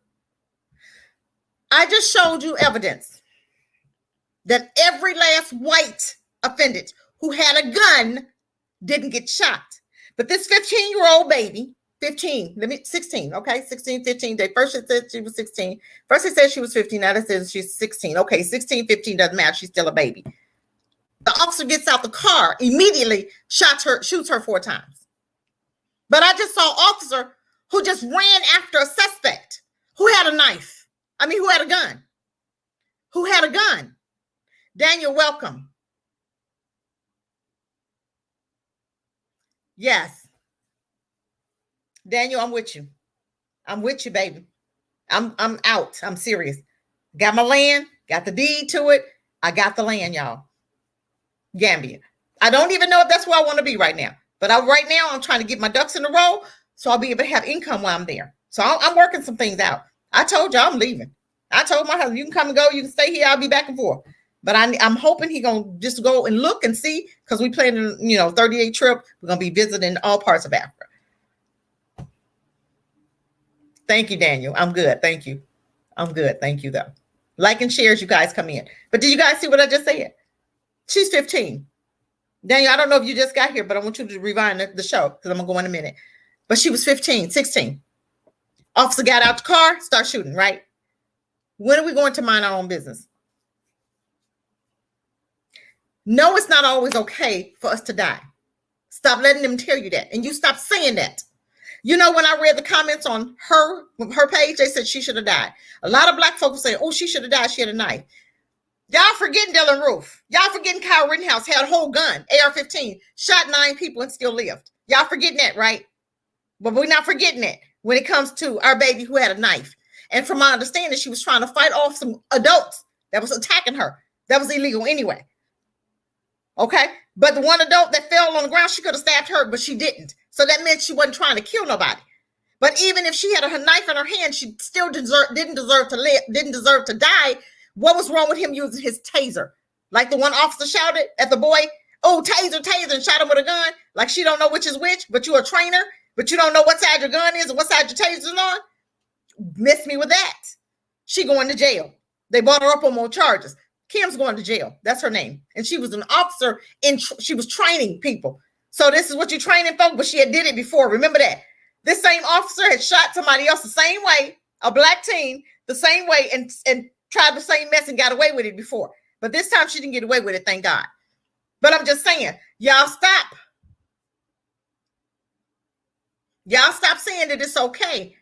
I just showed you evidence that every last white offended who had a gun didn't get shot. But this 15-year-old baby, 16, okay, 16, 15. They first said she was 16. First they said she was 15, now they said she's 16. Okay, 16, 15 doesn't matter. She's still a baby. The officer gets out the car, immediately shoots her 4 times. But I just saw an officer who just ran after a suspect who had a knife. I mean, who had a gun. Who had a gun. Daniel, welcome. Yes. Daniel, I'm with you. I'm with you, baby. I'm out. I'm serious. Got my land, got the deed to it. I got the land, y'all. Gambia. I don't even know if that's where I want to be right now. But right now, I'm trying to get my ducks in a row so I'll be able to have income while I'm there. So I'm working some things out. I told you I'm leaving. I told my husband, you can come and go. You can stay here. I'll be back and forth. But I'm hoping he's going to just go and look and see, because we planning, 38 trip. We're going to be visiting all parts of Africa. Thank you, Daniel. I'm good. Thank you. I'm good. Thank you, though. Like and share as you guys come in. But did you guys see what I just said? She's 15. Daniel, I don't know if you just got here, but I want you to rewind the show because I'm going to go in a minute. But she was 15, 16. Officer got out the car, start shooting, right? When are we going to mind our own business? No, it's not always okay for us to die. Stop letting them tell you that. And you stop saying that. When I read the comments on her page, they said she should have died. A lot of Black folks say, oh, she should have died. She had a knife. Y'all forgetting Dylan Roof. Y'all forgetting Kyle Rittenhouse had a whole gun, AR-15, shot 9 people and still lived. Y'all forgetting that, right? But we're not forgetting it when it comes to our baby who had a knife. And from my understanding, she was trying to fight off some adults that was attacking her. That was illegal anyway. Okay? But the one adult that fell on the ground, she could have stabbed her, but she didn't. So that meant she wasn't trying to kill nobody. But even if she had her knife in her hand, she still didn't deserve to live, didn't deserve to die. What was wrong with him using his taser? Like the one officer shouted at the boy, oh, taser, taser, and shot him with a gun. Like she don't know which is which, but you're a trainer, but you don't know what side your gun is and what side your taser's on. Miss me with that. She going to jail. They brought her up on more charges. Kim's going to jail. That's her name. And she was an officer she was training people. So this is what you're training folks, but she had did it before. Remember that. This same officer had shot somebody else the same way, a Black teen, the same way, and tried the same mess and got away with it before. But this time she didn't get away with it, thank God. But I'm just saying, y'all stop. Y'all stop saying that it's okay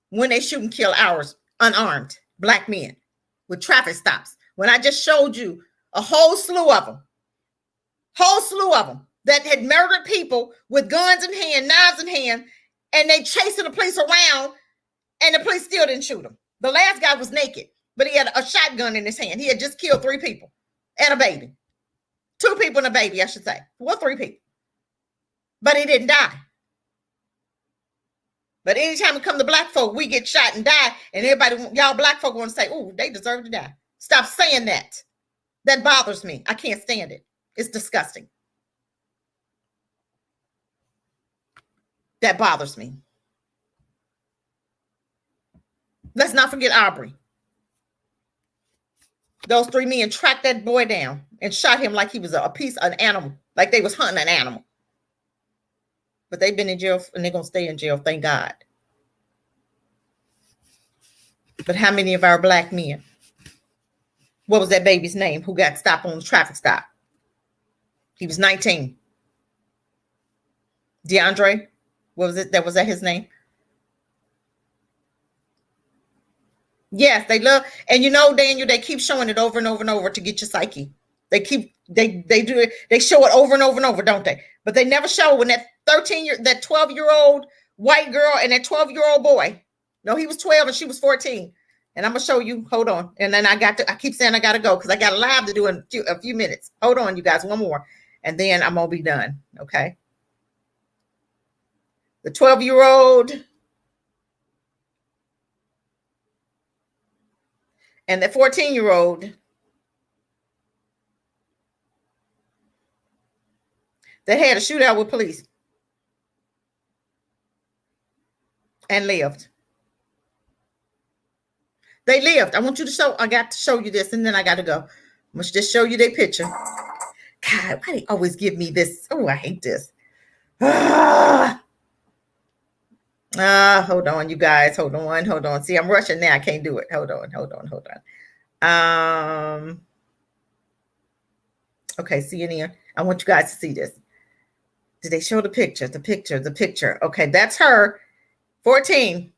when they shoot and kill ours unarmed Black men with traffic stops. When I just showed you a whole slew of them that had murdered people with guns in hand, knives in hand, and they chasing the police around, and the police still didn't shoot him. The last guy was naked, but he had a shotgun in his hand. He had just killed 3 people and a baby. 2 people and a baby, I should say. Well, 3 people. But he didn't die. But anytime it come to black folk, we get shot and die, and everybody, y'all black folk want to say, oh, they deserve to die. Stop saying that. That bothers me. I can't stand it. It's disgusting. That bothers me. Let's not forget Aubrey. Those 3 men tracked that boy down and shot him like he was an animal, like they was hunting an animal. But they've been in jail and they're going to stay in jail, thank God. But how many of our black men? What was that baby's name who got stopped on the traffic stop? He was 19. DeAndre, what was it? Was that his name? Yes, they love, and you know, Daniel, they keep showing it over and over and over to get your psyche. They do it, they show it over and over and over, don't they? But they never show when that 12-year-old white girl and that 12-year-old boy. No, he was 12 and she was 14. And I'm gonna show you. Hold on. And then I keep saying I gotta go because I got a live to do in a few minutes. Hold on, you guys, one more, and then I'm gonna be done. Okay. The 12-year-old and the 14-year-old. That had a shootout with police and lived. They lived. I want you to show. I got to show you this, and then I got to go. I must just show you their picture. God, why they always give me this? Oh, I hate this. Hold on, you guys. Hold on. See, I'm rushing now. I can't do it. Hold on. Okay, see in here. I want you guys to see this. Did they show the picture? The picture. Okay, that's her. 14.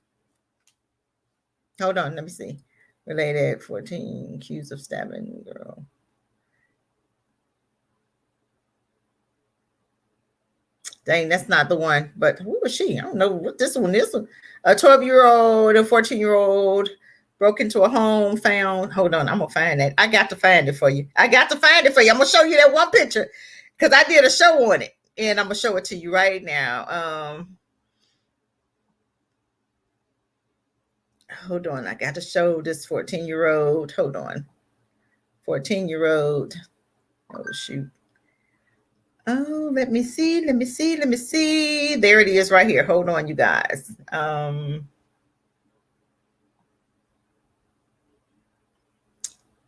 Hold on, let me see. Related 14 accused of stabbing girl. Dang, that's not the one. But who was she? I don't know what this one is. A 12-year-old, a 14-year-old broke into a home, found. Hold on, I'm gonna find that. I got to find it for you. I'm gonna show you that one picture because I did a show on it, and I'm gonna show it to you right now. Hold on, I got to show this 14-year-old. Hold on. 14-year-old. Oh, shoot. Oh, let me see. There it is right here. Hold on, you guys.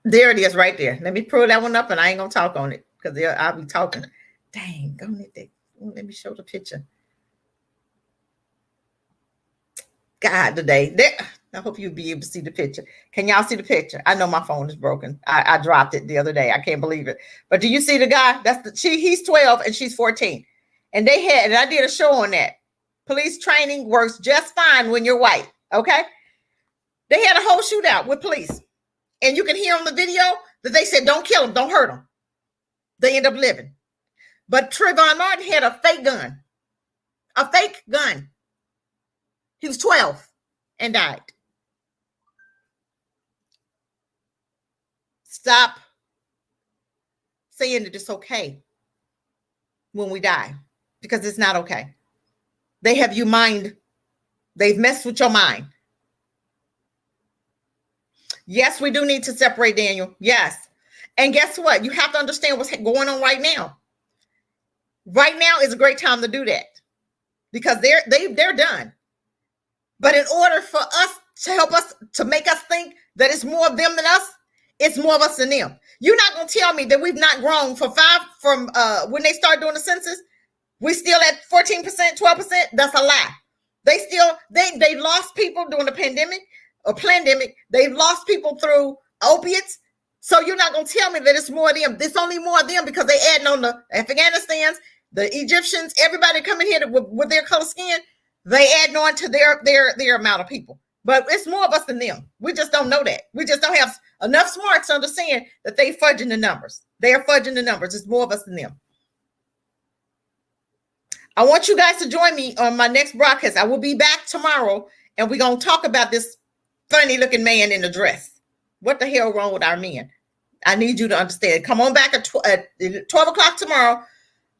There it is right there. Let me pull that one up and I ain't going to talk on it because I'll be talking. Dang, go ahead. Let me show the picture. God, today. I hope you'll be able to see the picture. Can y'all see the picture? I know my phone is broken. I dropped it the other day. I can't believe it. But do you see the guy? He's 12 and she's 14. And I did a show on that. Police training works just fine when you're white. Okay. They had a whole shootout with police. And you can hear on the video that they said, don't kill him, don't hurt him. They end up living. But Trayvon Martin had a fake gun. He was 12 and died. Stop saying that it's okay when we die because it's not okay. They have you mind. They've messed with your mind. Yes, we do need to separate, Daniel. Yes. And guess what? You have to understand what's going on right now. Right now is a great time to do that because they're done. But in order for us to help us, to make us think that it's more of them than us, it's more of us than them. You're not going to tell me that we've not grown from when they started doing the census, we still at 14%, 12%. That's a lie. They lost people during the pandemic. They've lost people through opiates. So you're not going to tell me that it's more of them. It's only more of them because they adding on the Afghanistans, the Egyptians, everybody coming here with their color skin. They add on to their amount of people. But it's more of us than them. We just don't know that. We just don't have enough smarts to understand that they fudging the numbers. They are fudging the numbers. It's more of us than them. I want you guys to join me on my next broadcast. I will be back tomorrow, and we're going to talk about this funny-looking man in a dress. What the hell wrong with our men? I need you to understand. Come on back at 12 o'clock tomorrow.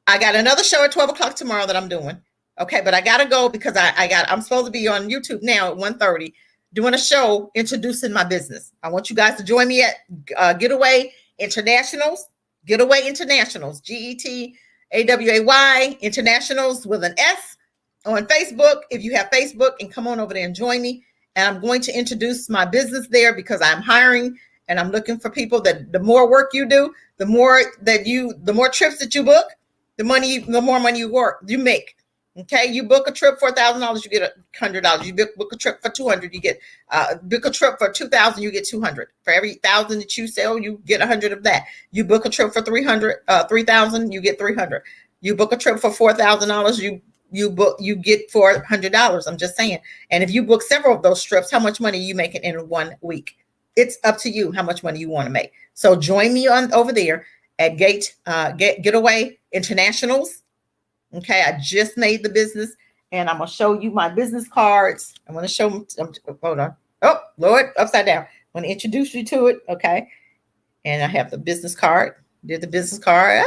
I got another show at 12 o'clock tomorrow that I'm doing. Okay, but I gotta go because I'm supposed to be on YouTube now at 1:30 doing a show introducing my business. I want you guys to join me at Getaway Internationals. Getaway Internationals, GETAWAY Internationals with an S on Facebook. If you have Facebook, and come on over there and join me. And I'm going to introduce my business there because I'm hiring and I'm looking for people that the more work you do, the more trips that you book, the more money you make. Okay, you book a trip for $1,000, you get $100. You book a trip for $200, you get book a trip for $2,000, you get $200. For every $1,000 that you sell, you get $100 of that. You book a trip for $3,000, you get $300. You book a trip for $4,000, you get $400. I'm just saying. And if you book several of those trips, how much money are you making in 1 week? It's up to you how much money you want to make. So join me over there at Getaway Internationals. Okay, I just made the business, and I'm gonna show you my business cards. I'm gonna show them. Hold on. Oh, Lord, upside down. I'm gonna introduce you to it. Okay, and I have the business card. Did the business card?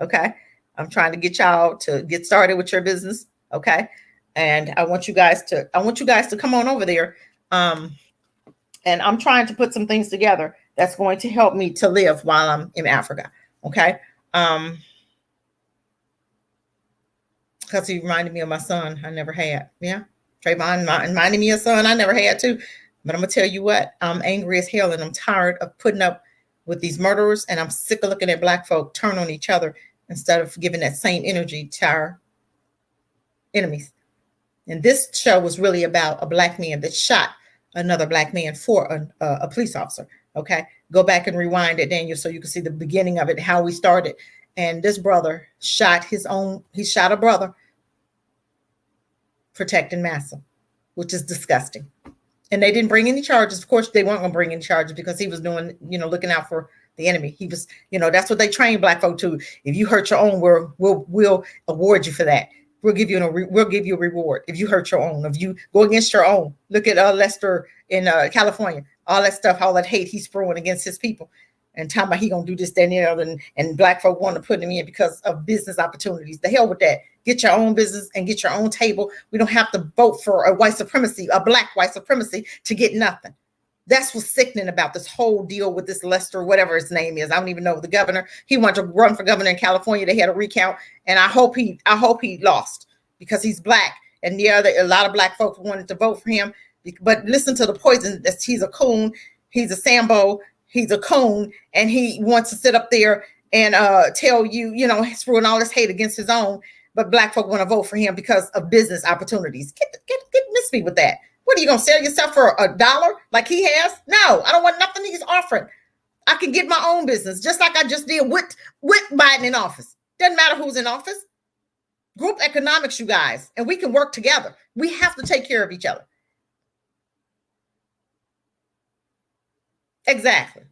Okay, I'm trying to get y'all to get started with your business. Okay, and I want you guys to come on over there. And I'm trying to put some things together that's going to help me to live while I'm in Africa. Okay. Because he reminded me of my son I never had. Yeah. Trayvon reminded me of a son I never had too. But I'm going to tell you what, I'm angry as hell and I'm tired of putting up with these murderers, and I'm sick of looking at Black folk turn on each other instead of giving that same energy to our enemies. And this show was really about a Black man that shot another Black man for a police officer. Okay. Go back and rewind it, Daniel, so you can see the beginning of it, how we started. And this brother shot a brother protecting Massa, which is disgusting. And they didn't bring any charges. Of course, they weren't going to bring any charges because he was doing, looking out for the enemy. He was, that's what they train Black folk to. If you hurt your own, we'll award you for that. We'll give you a reward if you hurt your own. If you go against your own. Look at Lester in California. All that stuff, all that hate he's throwing against his people. And talking about he gonna do this, that, and the other, and Black folk want to put him in because of business opportunities. The hell with that. Get your own business and get your own table. We don't have to vote for a white supremacy, a Black white supremacy, to get nothing. That's what's sickening about this whole deal with this Lester, whatever his name is. I don't even know the governor. He wanted to run for governor in California. They had a recount, and I hope he lost because he's Black. And a lot of Black folks wanted to vote for him. But listen to the poison. He's a coon. He's a Sambo. He's a coon, and he wants to sit up there and tell you, spewing all this hate against his own. But Black folk want to vote for him because of business opportunities. Get miss me with that. What are you gonna sell yourself for $1 like he has? No, I don't want nothing he's offering. I can get my own business just like I just did with Biden in office. Doesn't matter who's in office. Group economics, you guys, and we can work together. We have to take care of each other. Exactly.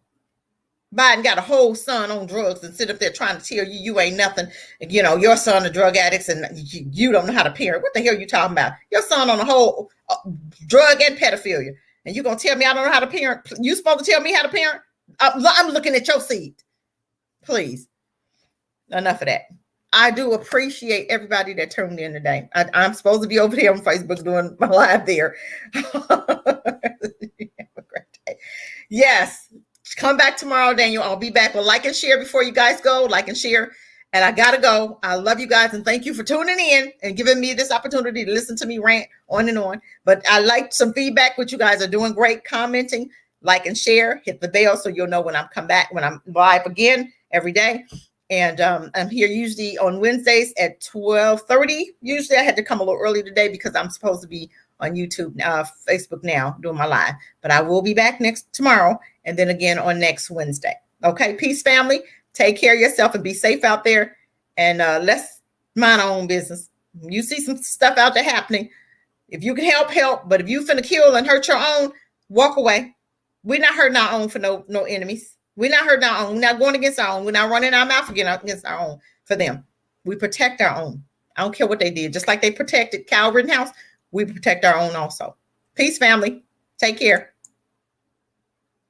Biden got a whole son on drugs and sit up there trying to tell you ain't nothing. Your son a drug addicts and you don't know how to parent. What the hell are you talking about? Your son on a whole drug and pedophilia. And you going to tell me I don't know how to parent? You supposed to tell me how to parent? I'm looking at your seed. Please. Enough of that. I do appreciate everybody that tuned in today. I'm supposed to be over here on Facebook doing my live there. Have a great day. Yes. Come back tomorrow, Daniel. I'll be back. Well, like and share before you guys go. Like and share. And I got to go. I love you guys. And thank you for tuning in and giving me this opportunity to listen to me rant on and on. But I like some feedback, which you guys are doing great. Commenting, like and share. Hit the bell so you'll know when I'm live again every day. And I'm here usually on Wednesdays at 12:30. Usually I had to come a little early today because I'm supposed to be on YouTube, Facebook now, doing my live. But I will be back tomorrow and then again on next Wednesday. Okay, peace, family. Take care of yourself and be safe out there. And let's mind our own business. You see some stuff out there happening. If you can help. But if you finna kill and hurt your own, walk away. We're not hurting our own for no enemies. We're not hurting our own. We're not going against our own. We're not running our mouth against our own for them. We protect our own. I don't care what they did. Just like they protected Kyle Rittenhouse, we protect our own also. Peace, family. Take care.